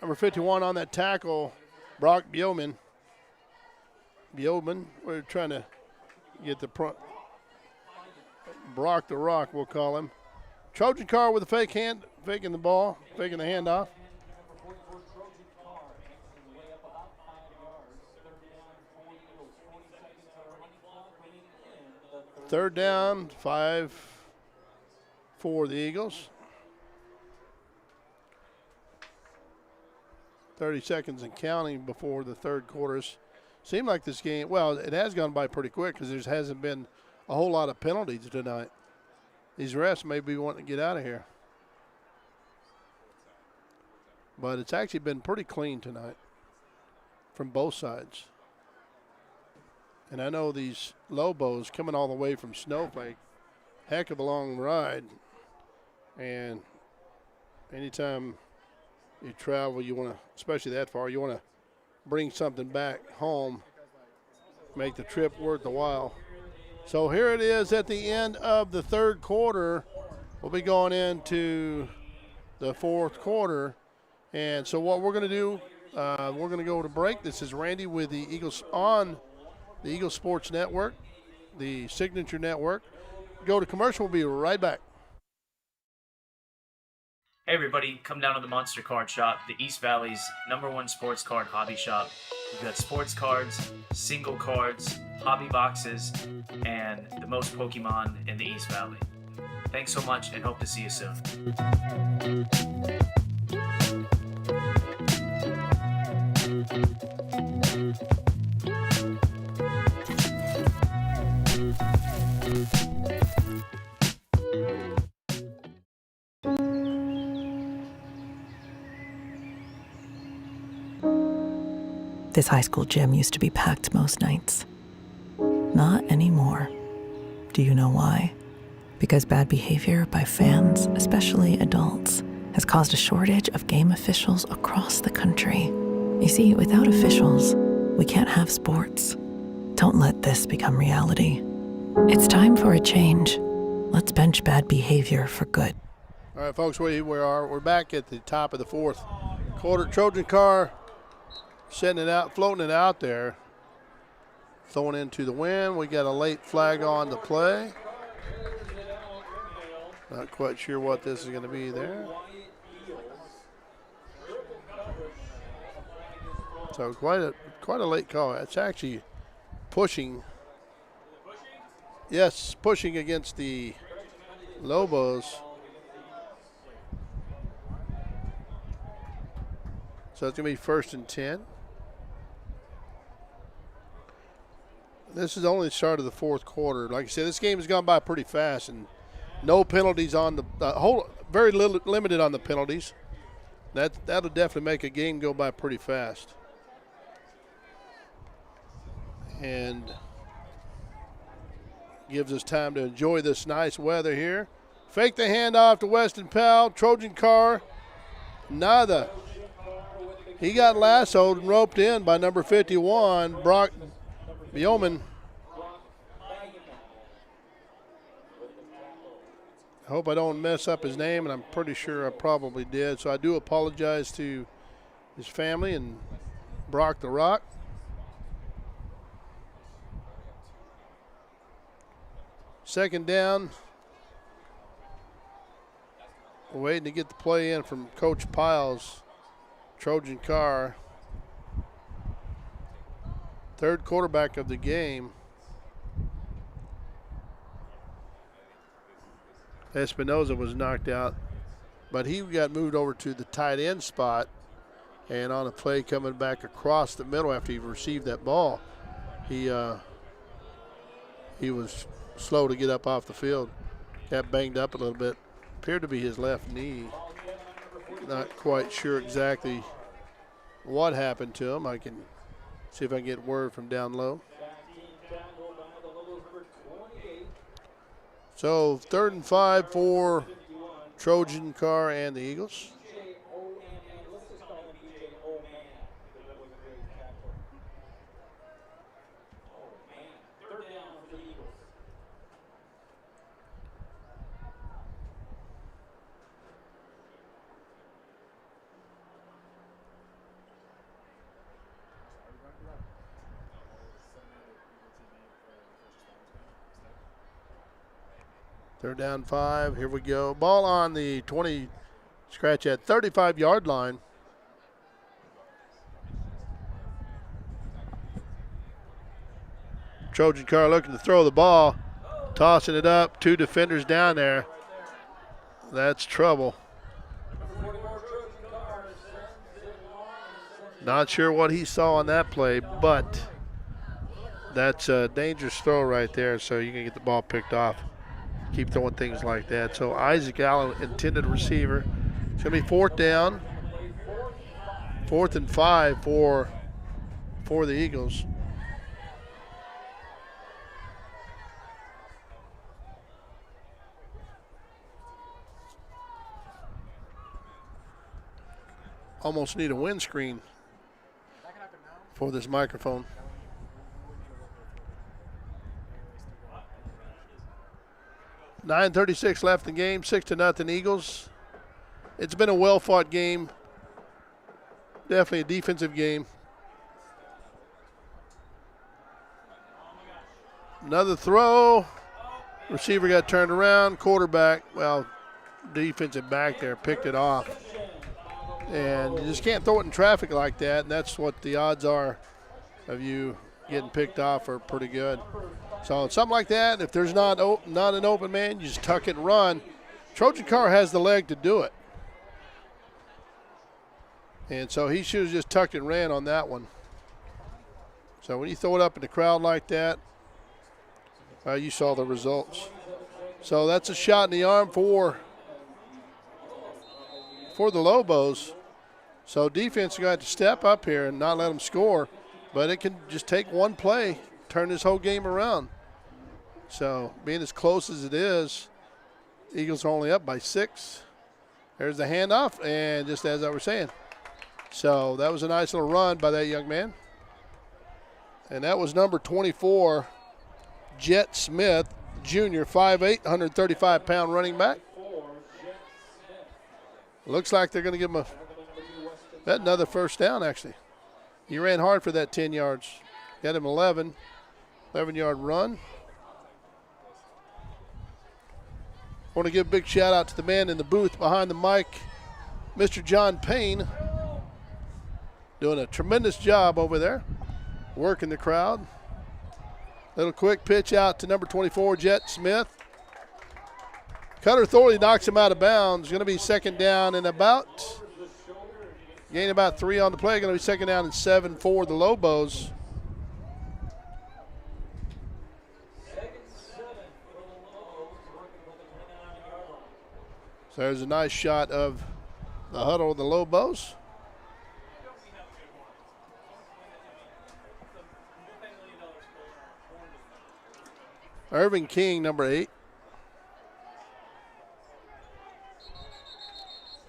Number 51 on that tackle, Brock Bioman. We're trying to get the Brock the Rock, we'll call him. Trojan Carr with a faking the ball, faking the handoff. 3rd down, 5 for the Eagles. 30 seconds and counting before the 3rd quarters. Seemed like this game, well, it has gone by pretty quick because there hasn't been a whole lot of penalties tonight. These refs may be wanting to get out of here. But it's actually been pretty clean tonight from both sides. And I know these Lobos coming all the way from Snowflake, heck of a long ride. And anytime you travel, you want to, especially that far, you want to bring something back home, make the trip worth the while. So here it is at the end of the 3rd quarter. We'll be going into the 4th quarter. And so what we're going to do, we're going to go to break. This is Randy with the Eagles on the Eagles Sports Network, the Signature Network. Go to commercial. We'll be right back. Hey everybody, come down to the Monster Card Shop, the East Valley's #1 sports card hobby shop. We've got sports cards, single cards, hobby boxes, and the most Pokemon in the East Valley. Thanks so much and hope to see you soon. This high school gym used to be packed most nights. Not anymore. Do you know why? Because bad behavior by fans, especially adults, has caused a shortage of game officials across the country. You see, without officials, we can't have sports. Don't let this become reality. It's time for a change. let's bench bad behavior for good. All right, folks, we're back at the top of the fourth quarter. Trojan car setting it out, floating it out there, throwing into the wind. We got a late flag on the play. Not quite sure what this is going to be there. So quite a late call. It's actually pushing. Yes, pushing against the Lobos. So it's going to be 1st and 10. This is only the start of the fourth quarter. Like I said, this game has gone by pretty fast, and no penalties on the very limited on the penalties. That'll definitely make a game go by pretty fast. And gives us time to enjoy this nice weather here. Fake the handoff to Weston Powell. Trojan car, nada. He got lassoed and roped in by number 51, Brock Bioman. I hope I don't mess up his name, and I'm pretty sure I probably did. So I do apologize to his family and Brock the Rock. Second down. We're waiting to get the play in from Coach Piles. Trojan car. Third quarterback of the game. Espinoza was knocked out, but he got moved over to the tight end spot, and on a play coming back across the middle after he received that ball, he was slow to get up off the field. Got banged up a little bit. Appeared to be his left knee. Not quite sure exactly what happened to him. I can see if I can get word from down low. So 3rd and 5 for Trojan car and the Eagles. Third down 5. Here we go. Ball on the 20, scratch at 35-yard line. Trojan car looking to throw the ball, tossing it up. 2 defenders down there. That's trouble. Not sure what he saw on that play, but that's a dangerous throw right there, so you can get the ball picked off. Keep throwing things like that. So Isaac Allen, intended receiver. It's going to be 4th down. 4th and 5 for the Eagles. Almost need a windscreen for this microphone. 9:36 left in the game, 6-0 Eagles. It's been a well-fought game. Definitely a defensive game. Another throw. Receiver got turned around. Quarterback, well, defensive back there picked it off. And you just can't throw it in traffic like that, and that's what the odds are of you getting picked off are pretty good. So something like that, if there's not an open man, you just tuck it and run. Trojan car has the leg to do it. And so he should have just tucked and ran on that one. So when you throw it up in the crowd like that, you saw the results. So that's a shot in the arm for the Lobos. So defense is going to have to step up here and not let them score. But it can just take one play, turn this whole game around. So being as close as it is, Eagles are only up by 6. There's the handoff, and just as I was saying. So that was a nice little run by that young man. And that was number 24, Jet Smith, junior, 5'8", 135-pound running back. Looks like they're going to give him another first down, actually. He ran hard for that 10 yards. Got him 11-yard run. Want to give a big shout out to the man in the booth behind the mic, Mr. John Payne, doing a tremendous job over there, working the crowd. Little quick pitch out to number 24, Jet Smith. Cutter Thorley knocks him out of bounds. Going to be second down and gain about 3 on the play. Going to be second down and 7 for the Lobos. So there's a nice shot of the huddle of the Lobos. Irving King, number 8.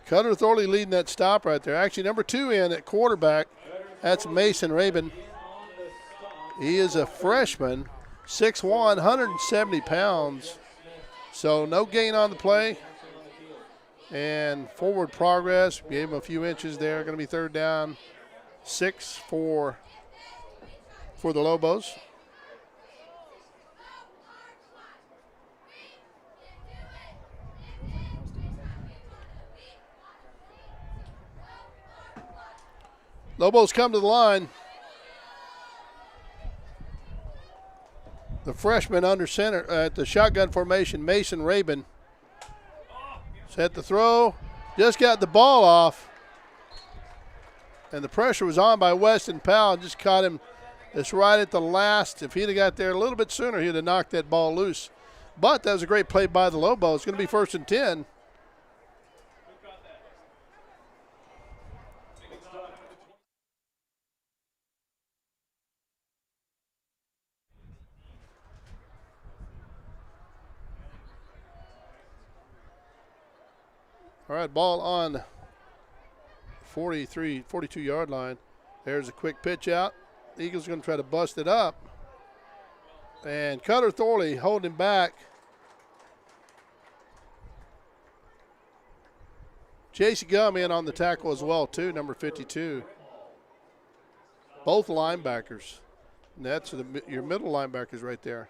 Cutter Thorley leading that stop right there. Actually, number 2 in at quarterback. That's Mason Rabin. He is a freshman, 6'1", 170 pounds. So no gain on the play. And forward progress, gave him a few inches there. Going to be third down, 6 for the Lobos. Lobos come to the line. The freshman under center at the shotgun formation, Mason Rabin. Set the throw, just got the ball off. And the pressure was on by Weston Powell, just caught him just right at the last. If he'd have got there a little bit sooner, he'd have knocked that ball loose. But that was a great play by the Lobos. It's going to be 1st and 10. All right, ball on 42-yard line. There's a quick pitch out. The Eagles are going to try to bust it up. And Cutter Thorley holding him back. Chase Gum in on the tackle as well, too, number 52. Both linebackers. And that's your middle linebackers right there.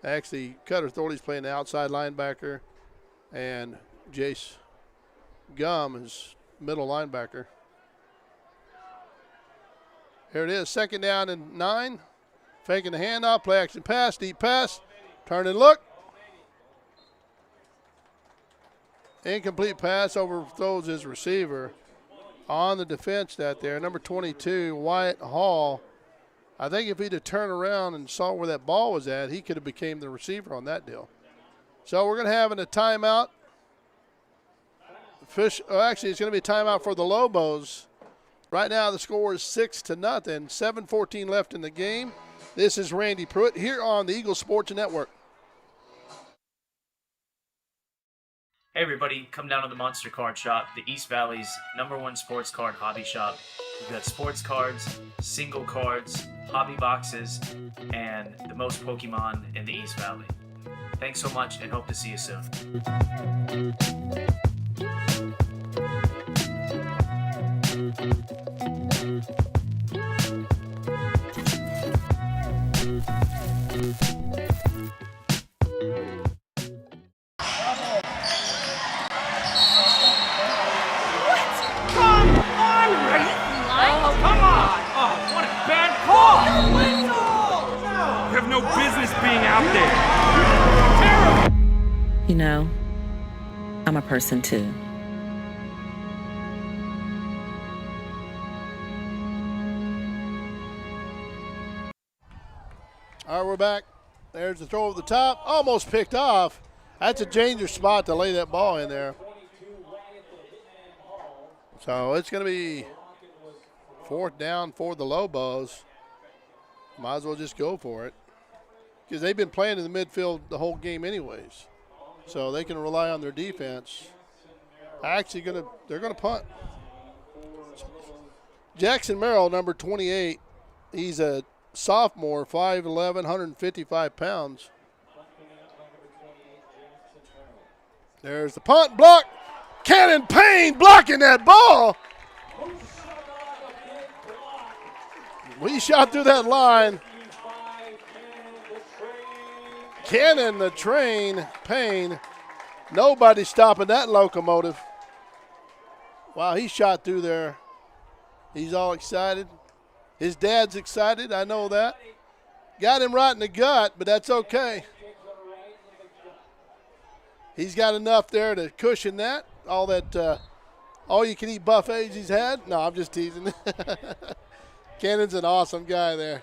Actually, Cutter Thorley's playing the outside linebacker, and Jace Gum is middle linebacker. Here it is, second down and 9. Faking the handoff, play action pass, deep pass, turn and look. Incomplete pass, overthrows his receiver. On the defense that there, number 22, Wyatt Hall. I think if he'd have turned around and saw where that ball was at, he could have became the receiver on that deal. So we're going to have a timeout. Actually, it's going to be a timeout for the Lobos. Right now the score is 6-0. 7:14 left in the game. This is Randy Pruitt here on the Eagle Sports Network. Hey everybody, come down to the Monster Card Shop, the East Valley's #1 sports card hobby shop. We've got sports cards, single cards, hobby boxes, and the most Pokemon in the East Valley. Thanks so much and hope to see you soon. No business being out there. Terrible. You know, I'm a person too. All right, we're back. There's the throw over the top. Almost picked off. That's a dangerous spot to lay that ball in there. So it's going to be 4th down for the Lobos. Might as well just go for it, because they've been playing in the midfield the whole game anyways. So they can rely on their defense. Actually, they're going to punt. Jackson Merrill, number 28, he's a sophomore, 5'11", 155 pounds. There's the punt block. Cannon Payne blocking that ball. We shot through that line. Cannon the Train Payne. Nobody stopping that locomotive. Wow, he shot through there. He's all excited. His dad's excited, I know that. Got him right in the gut, but that's okay. He's got enough there to cushion that. All that all-you-can-eat buffets he's had. No, I'm just teasing. Cannon's an awesome guy there.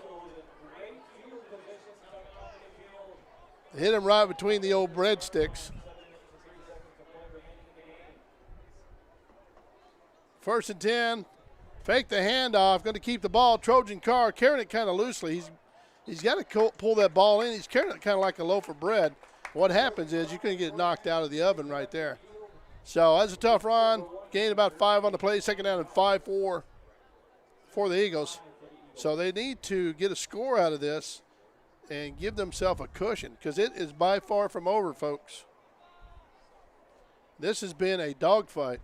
Hit him right between the old breadsticks. First and 10. Fake the handoff. Going to keep the ball. Trojan Carr carrying it kind of loosely. He's got to pull that ball in. He's carrying it kind of like a loaf of bread. What happens is you're going to get knocked out of the oven right there. So that's a tough run. Gained about 5 on the play. Second down and 5-4 for the Eagles. So they need to get a score out of this and give themselves a cushion because it is by far from over, folks. This has been a dogfight.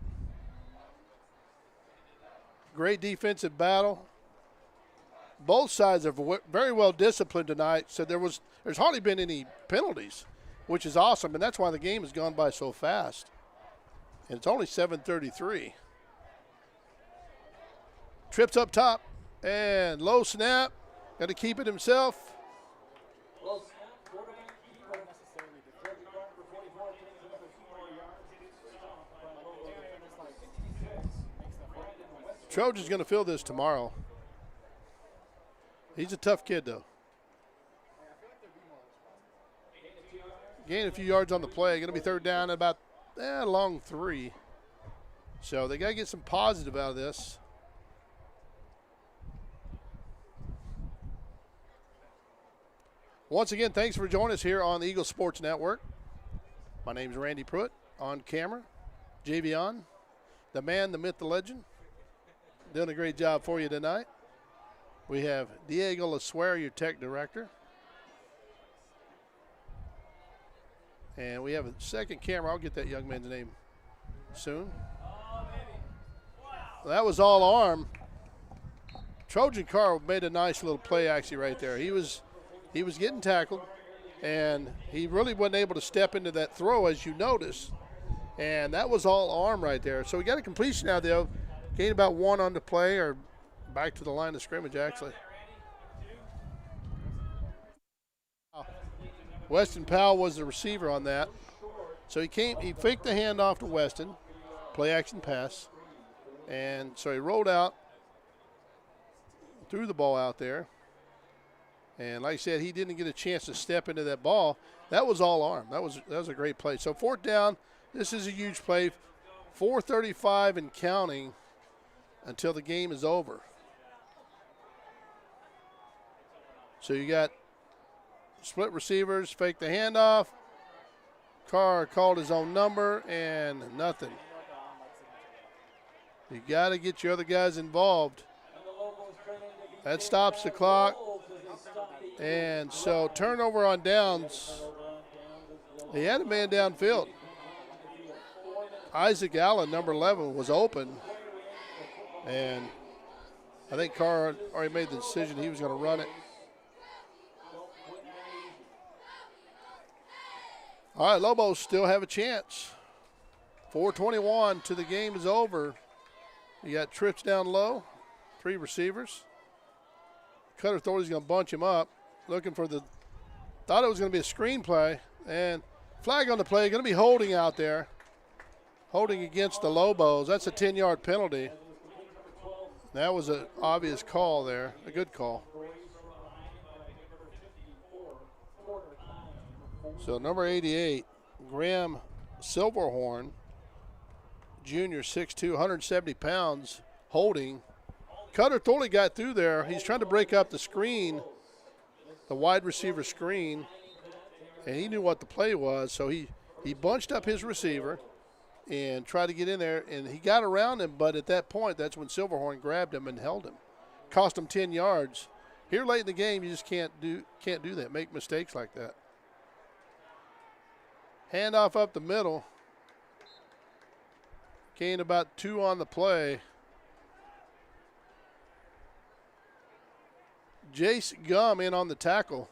Great defensive battle. Both sides are very well disciplined tonight, so there's hardly been any penalties, which is awesome, and that's why the game has gone by so fast. And it's only 7:33. Trips up top, and low snap. Got to keep it himself. Trojan's going to fill this tomorrow. He's a tough kid, though. Gain a few yards on the play. Going to be third down at about long 3. So they got to get some positive out of this. Once again, thanks for joining us here on the Eagle Sports Network. My name is Randy Pruitt. On camera, Javion, the man, the myth, the legend. Doing a great job for you tonight. We have Diego Lassuer, your tech director. And we have a second camera. I'll get that young man's name soon. That was all arm. Trojan Carr made a nice little play actually right there. He was getting tackled, and he really wasn't able to step into that throw, as you notice. And that was all arm right there. So we got a completion out there. Gained about 1 on the play, or back to the line of scrimmage, actually. Weston Powell was the receiver on that. So he faked the handoff to Weston, play action pass. And so he rolled out, threw the ball out there. And like I said, he didn't get a chance to step into that ball. That was all arm. That was a great play. So fourth down, this is a huge play. 4:35 and counting until the game is over. So you got split receivers, fake the handoff. Carr called his own number, and nothing. You got to get your other guys involved. That stops the clock. And so turnover on downs. He had a man downfield. Isaac Allen, number 11, was open. And I think Carr already made the decision he was going to run it. All right, Lobos still have a chance. 4:21 to the game is over. You got trips down low, 3 receivers. Cutter Authority's going to bunch him up, looking for thought it was going to be a screen play, and flag on the play, going to be holding out there. Holding against the Lobos. That's a 10-yard penalty. That was an obvious call there, a good call. So number 88, Graham Silverhorn, junior, 6'2", 170 pounds, holding. Cutter Thorley got through there. He's trying to break up the screen, the wide receiver screen, and he knew what the play was, so he bunched up his receiver and tried to get in there, and he got around him, but at that point, that's when Silverhorn grabbed him and held him. Cost him 10 yards. Here late in the game, you just can't do that. Make mistakes like that. Handoff up the middle. Gain about 2 on the play. Jace Gum in on the tackle.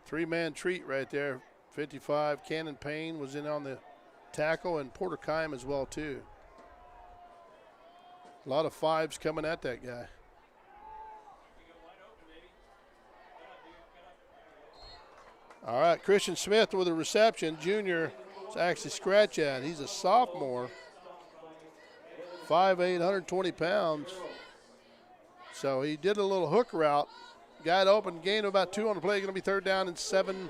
Three-man treat right there. 55. Cannon Payne was in on the tackle, and Porter Kime as well, too. A lot of 5s coming at that guy. All right, Christian Smith with a reception. Junior is actually scratch at. He's a sophomore. 5'8", 120 pounds. So he did a little hook route. Got open, gain of about 2 on the play. Going to be third down and 7.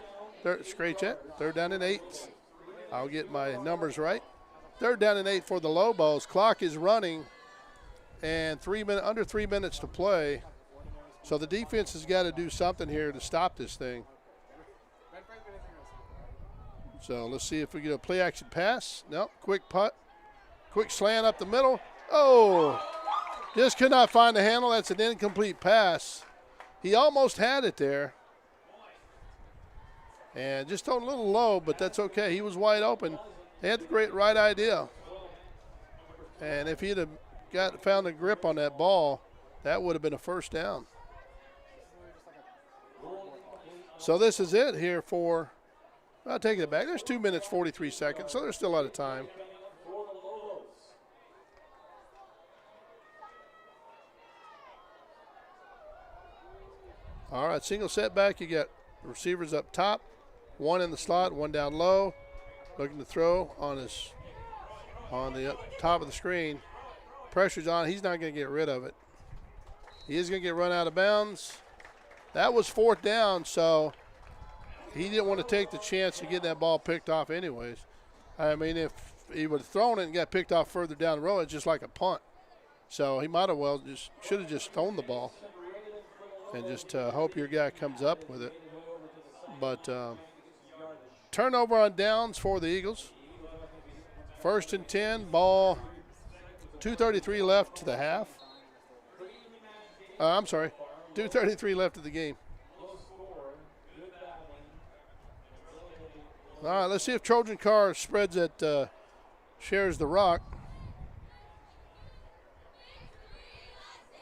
Scratch at. Third down and 8. I'll get my numbers right. Third down and 8 for the Lobos. Clock is running, and under 3 minutes to play. So the defense has got to do something here to stop this thing. So let's see if we get a play action pass. No, quick putt. Quick slant up the middle. Oh, just could not find the handle. That's an incomplete pass. He almost had it there. And just thrown a little low, but that's okay. He was wide open. They had the great right idea. And if he'd have found a grip on that ball, that would have been a first down. So this is it here for, I'll take it back. There's 2 minutes, 43 seconds, so there's still a lot of time. All right, single setback. You got receivers up top, 1 in the slot, 1 down low, looking to throw on the top of the screen. Pressure's on. He's not going to get rid of it. He is going to get run out of bounds. That was 4th down, so he didn't want to take the chance of getting that ball picked off anyways. I mean, if he would have thrown it and got picked off further down the road, it's just like a punt. So he might have should have just thrown the ball and just hope your guy comes up with it. But turnover on downs for the Eagles. 1st and 10, ball 2:33 left to the half. I'm sorry, 2:33 left of the game. All right, let's see if Trojan Carr spreads it, shares the rock.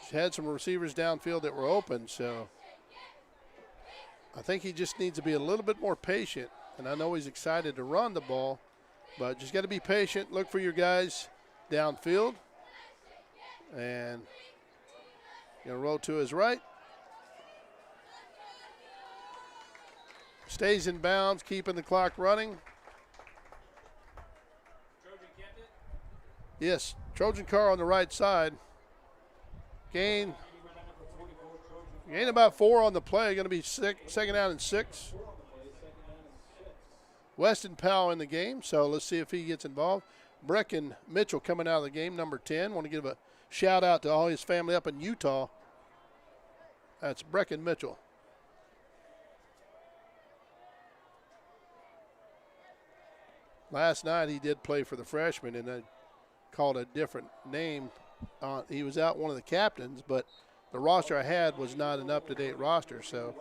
She had some receivers downfield that were open, so I think he just needs to be a little bit more patient. And I know he's excited to run the ball, but just got to be patient. Look for your guys downfield. And going to roll to his right. Stays in bounds, keeping the clock running. Yes, Trojan Carr on the right side. Gain about 4 on the play. Going to be second down and 6. Weston Powell in the game, so let's see if he gets involved. Brecken Mitchell coming out of the game, number 10. Want to give a shout out to all his family up in Utah. That's Brecken Mitchell. Last night he did play for the freshmen, and I called a different name. He was out one of the captains, but the roster I had was not an up-to-date roster, so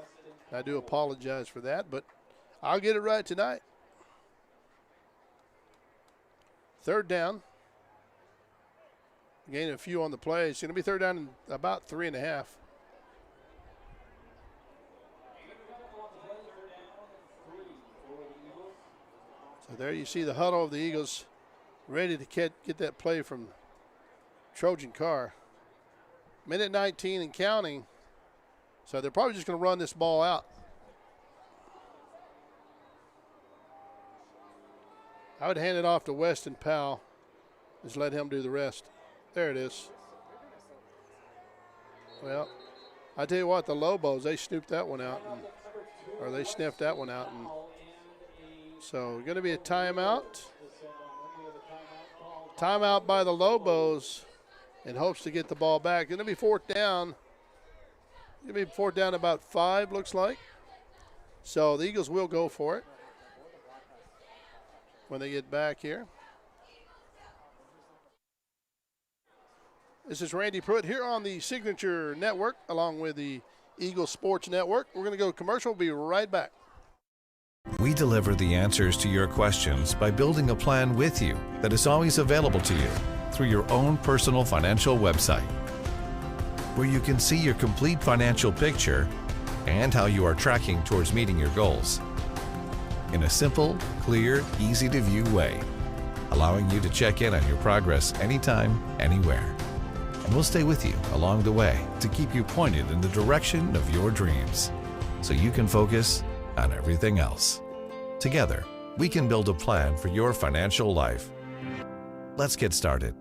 I do apologize for that, but I'll get it right tonight. 3rd down. Gaining a few on the play. It's going to be 3rd down and about 3.5. So there you see the huddle of the Eagles ready to get that play from Trojan Carr. Minute 19 and counting. So they're probably just going to run this ball out. I would hand it off to Weston Powell. Just let him do the rest. There it is. Well, I tell you what, the Lobos, they snooped that one out, or they sniffed that one out. And so going to be a timeout. Timeout by the Lobos in hopes to get the ball back. Going to be 4th down. Going to be 4th down about 5, looks like. So the Eagles will go for it. when they get back here. This is Randy Pruitt here on the Signature Network along with the Eagle Sports Network. We're going to go commercial. We'll be right back. We deliver the answers to your questions by building a plan with you that is always available to you through your own personal financial website, where you can see your complete financial picture and how you are tracking towards meeting your goals in a simple, clear, easy-to-view way, allowing you to check in on your progress anytime, anywhere. And we'll stay with you along the way to keep you pointed in the direction of your dreams so you can focus on everything else. Together, we can build a plan for your financial life. Let's get started.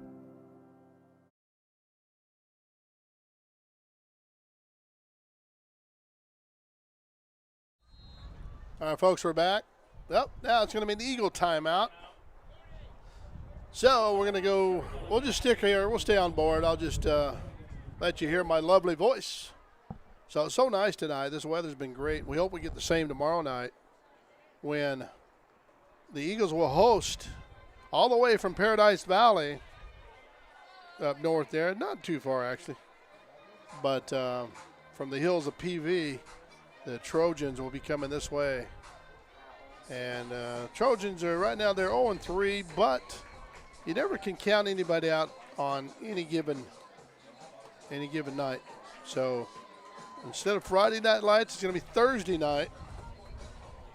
All right, folks, we're back. Well, now it's going to be an Eagle timeout. So we're going to go, we'll just stick here. We'll stay on board. I'll just let you hear my lovely voice. So it's so nice tonight. This weather's been great. We hope we get the same tomorrow night when the Eagles will host all the way from Paradise Valley up north there. Not too far, actually. But from the hills of PV, the Trojans will be coming this way. And Trojans are right now, they're 0-3, but you never can count anybody out on any given night. So instead of Friday night lights, it's going to be Thursday night.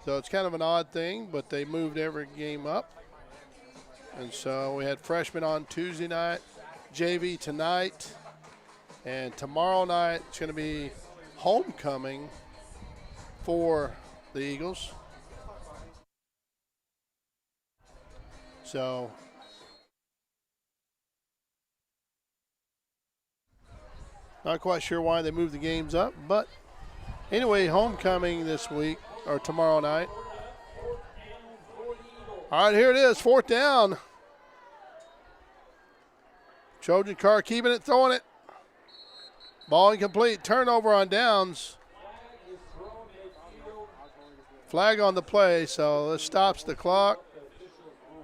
So it's kind of an odd thing, but they moved every game up. And so we had freshmen on Tuesday night, JV tonight, and tomorrow night it's going to be homecoming for the Eagles. So not quite sure why they moved the games up, but anyway, homecoming this week or tomorrow night. All right, here it is, 4th down. Trojan car keeping it, throwing it. Ball incomplete, turnover on downs. Flag on the play, so this stops the clock.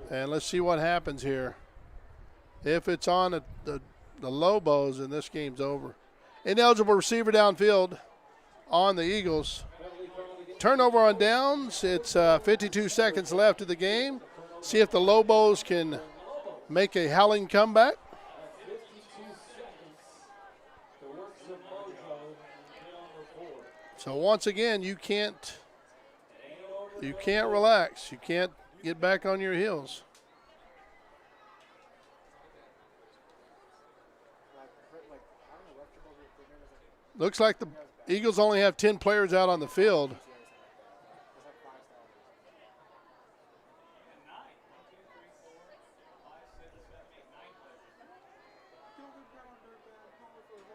And let's see what happens here. If it's on the Lobos, then this game's over. Ineligible receiver downfield on the Eagles. Turnover on downs. It's 52 seconds left of the game. See if the Lobos can make a howling comeback. So once again, you can't relax. You can't get back on your heels. Looks like the Eagles only have 10 players out on the field.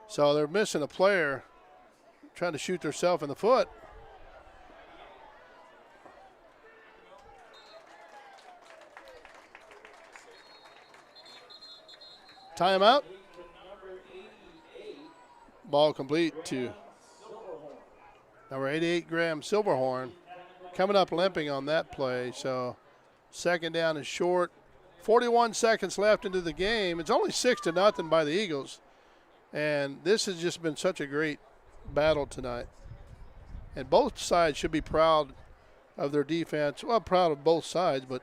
So they're missing a player, trying to shoot themselves in the foot. Timeout. Ball complete to number 88, Graham Silverhorn. Coming up limping on that play, so 2nd down is short. 41 seconds left into the game. It's only 6-0 by the Eagles. And this has just been such a great battle tonight. And both sides should be proud of their defense. Well, proud of both sides, but,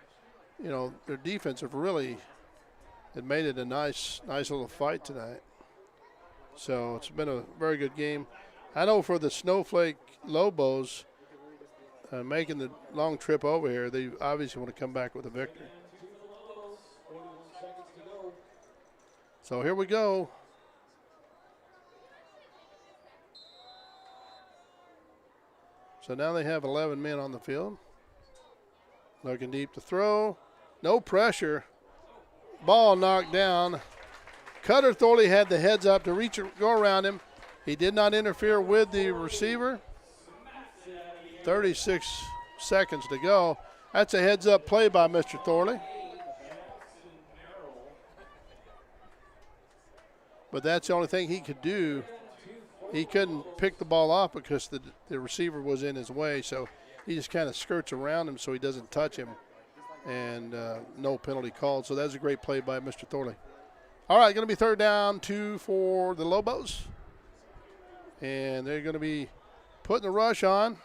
you know, their defense have really made it a nice little fight tonight. So it's been a very good game. I know for the Snowflake Lobos making the long trip over here, they obviously want to come back with a victory. So here we go. So now they have 11 men on the field. Looking deep to throw. No pressure. Ball knocked down. Cutter Thorley had the heads up to go around him. He did not interfere with the receiver. 36 seconds to go. That's a heads up play by Mr. Thorley. But that's the only thing he could do. He couldn't pick the ball off because the receiver was in his way, so he just kind of skirts around him so he doesn't touch him. and no penalty called. So that's a great play by Mr. Thorley. All right, going to be 3rd down, 2 for the Lobos. And they're going to be putting the rush on.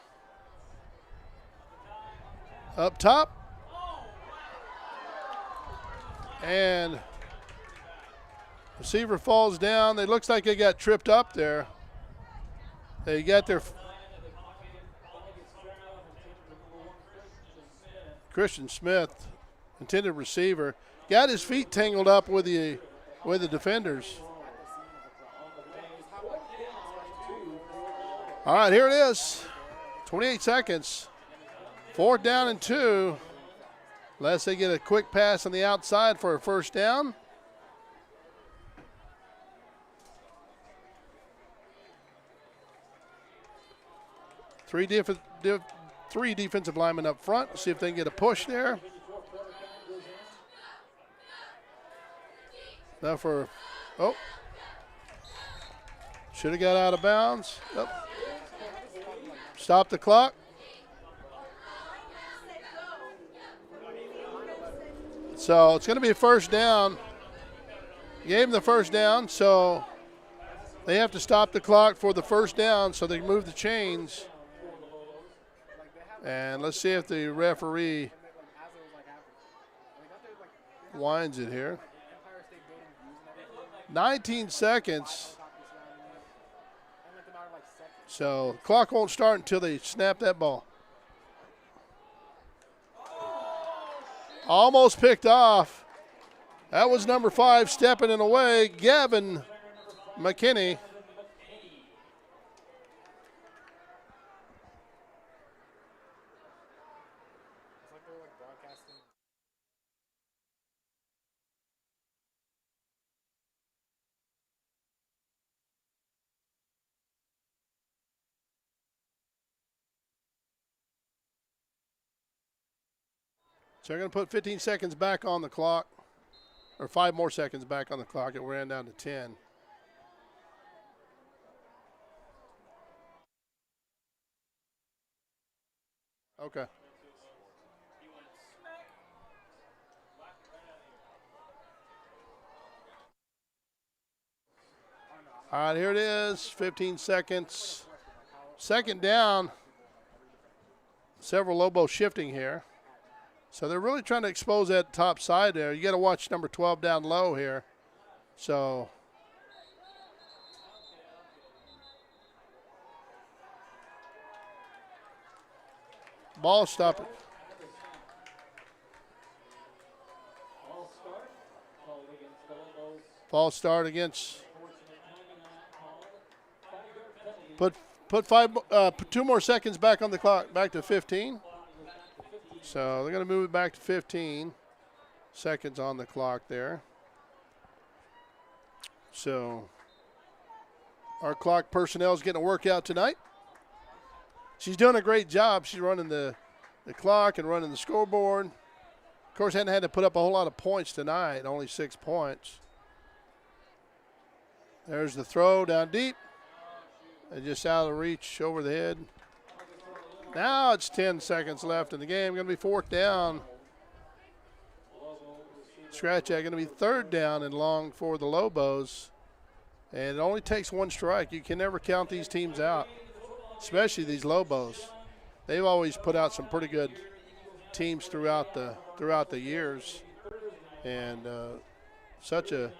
Up top. And receiver falls down. It looks like they got tripped up there. They got their Christian Smith, intended receiver, got his feet tangled up with the defenders. All right, here it is. 28 seconds. 4th down and 2. Unless they get a quick pass on the outside for a 1st down. Three defensive linemen up front. See if they can get a push there. Now for, should have got out of bounds. Stop the clock. So it's going to be a 1st down. Gave them the 1st down, so they have to stop the clock for the 1st down so they can move the chains. And let's see if the referee winds it here. 19 seconds. So the clock won't start until they snap that ball. Almost picked off. That was number 5 stepping in the way, Gavin McKinney. So they're going to put 15 seconds back on the clock, or 5 more seconds back on the clock. It ran down to 10. Okay. All right, here it is, 15 seconds. 2nd down. Several Lobos shifting here. So they're really trying to expose that top side there. You got to watch number 12 down low here. So ball stop it. Ball start against. Put 2 more seconds back on the clock, back to 15. So they're going to move it back to 15 seconds on the clock there. So our clock personnel is getting a workout tonight. She's doing a great job. She's running the clock and running the scoreboard. Of course, hadn't had to put up a whole lot of points tonight, only 6 points. There's the throw down deep. And just out of reach over the head. Now it's 10 seconds left in the game. Going to be 4th down. Scratch that. Going to be 3rd down and long for the Lobos. And it only takes 1 strike. You can never count these teams out, especially these Lobos. They've always put out some pretty good teams throughout the years. And such a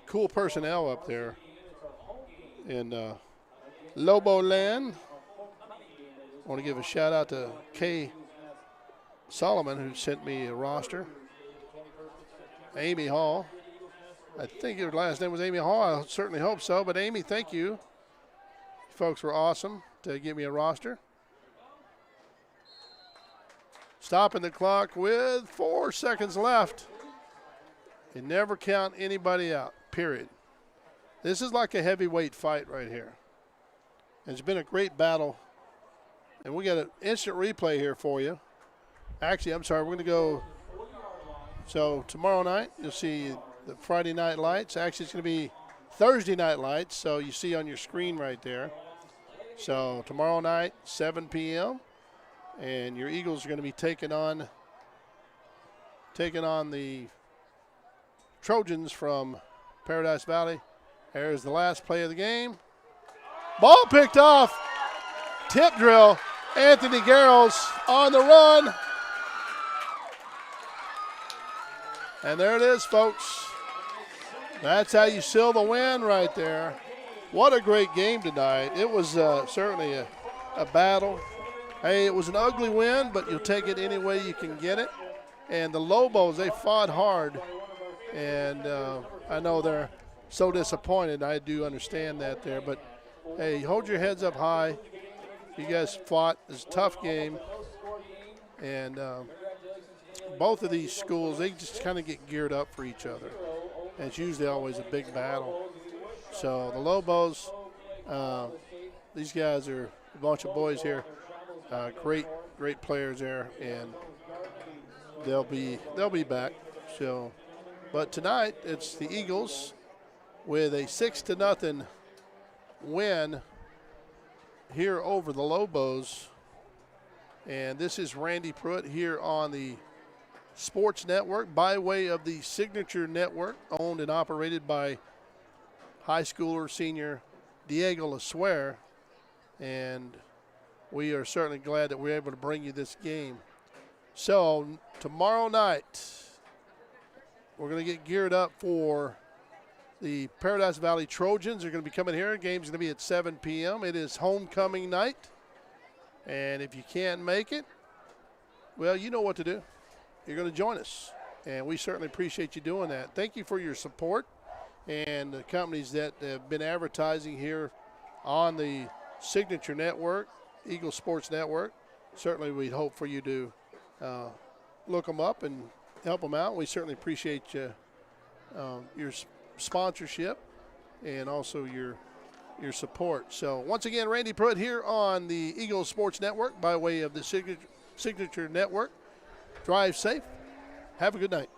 cool personnel up there in Lobo Land. I want to give a shout out to Kay Solomon, who sent me a roster. Amy Hall. I think your last name was Amy Hall. I certainly hope so. But Amy, thank you. You folks were awesome to give me a roster. Stopping the clock with 4 seconds left. You never count anybody out, period. This is like a heavyweight fight right here. It's been a great battle. And we got an instant replay here for you. Actually, I'm sorry, we're going to go. So tomorrow night, you'll see the Friday night lights. Actually, it's going to be Thursday night lights, so you see on your screen right there. So tomorrow night, 7 p.m., and your Eagles are going to be taking on taking on the Trojans from Paradise Valley. There's the last play of the game. Ball picked off. Tip drill. Anthony Garrels on the run. And there it is, folks. That's how you seal the win right there. What a great game tonight. It was certainly a battle. Hey, it was an ugly win, but you'll take it any way you can get it. And the Lobos, they fought hard. And I know they're so disappointed. I do understand that there. But, hey, hold your heads up high. You guys fought. It was a tough game. And both of these schools, they just kind of get geared up for each other. And it's usually always a big battle. So the Lobos, these guys are a bunch of boys here. Great players there, and they'll be back. So, but tonight it's the Eagles with a 6-0 win here over the Lobos. And this is Randy Pruitt here on the Sports Network by way of the Signature Network, owned and operated by high schooler senior Diego LaSuere. And we are certainly glad that we're able to bring you this game. So tomorrow night, we're going to get geared up for the Paradise Valley Trojans. They're going to be coming here. The game's going to be at 7 p.m. It is homecoming night. And if you can't make it, well, you know what to do. You're going to join us. And we certainly appreciate you doing that. Thank you for your support and the companies that have been advertising here on the Signature Network, Eagle Sports Network. Certainly we'd hope for you to look them up and help them out. We certainly appreciate your sponsorship and also your support. So once again, Randy Pruitt here on the Eagle Sports Network by way of the Signature Network. Drive safe. Have a good night.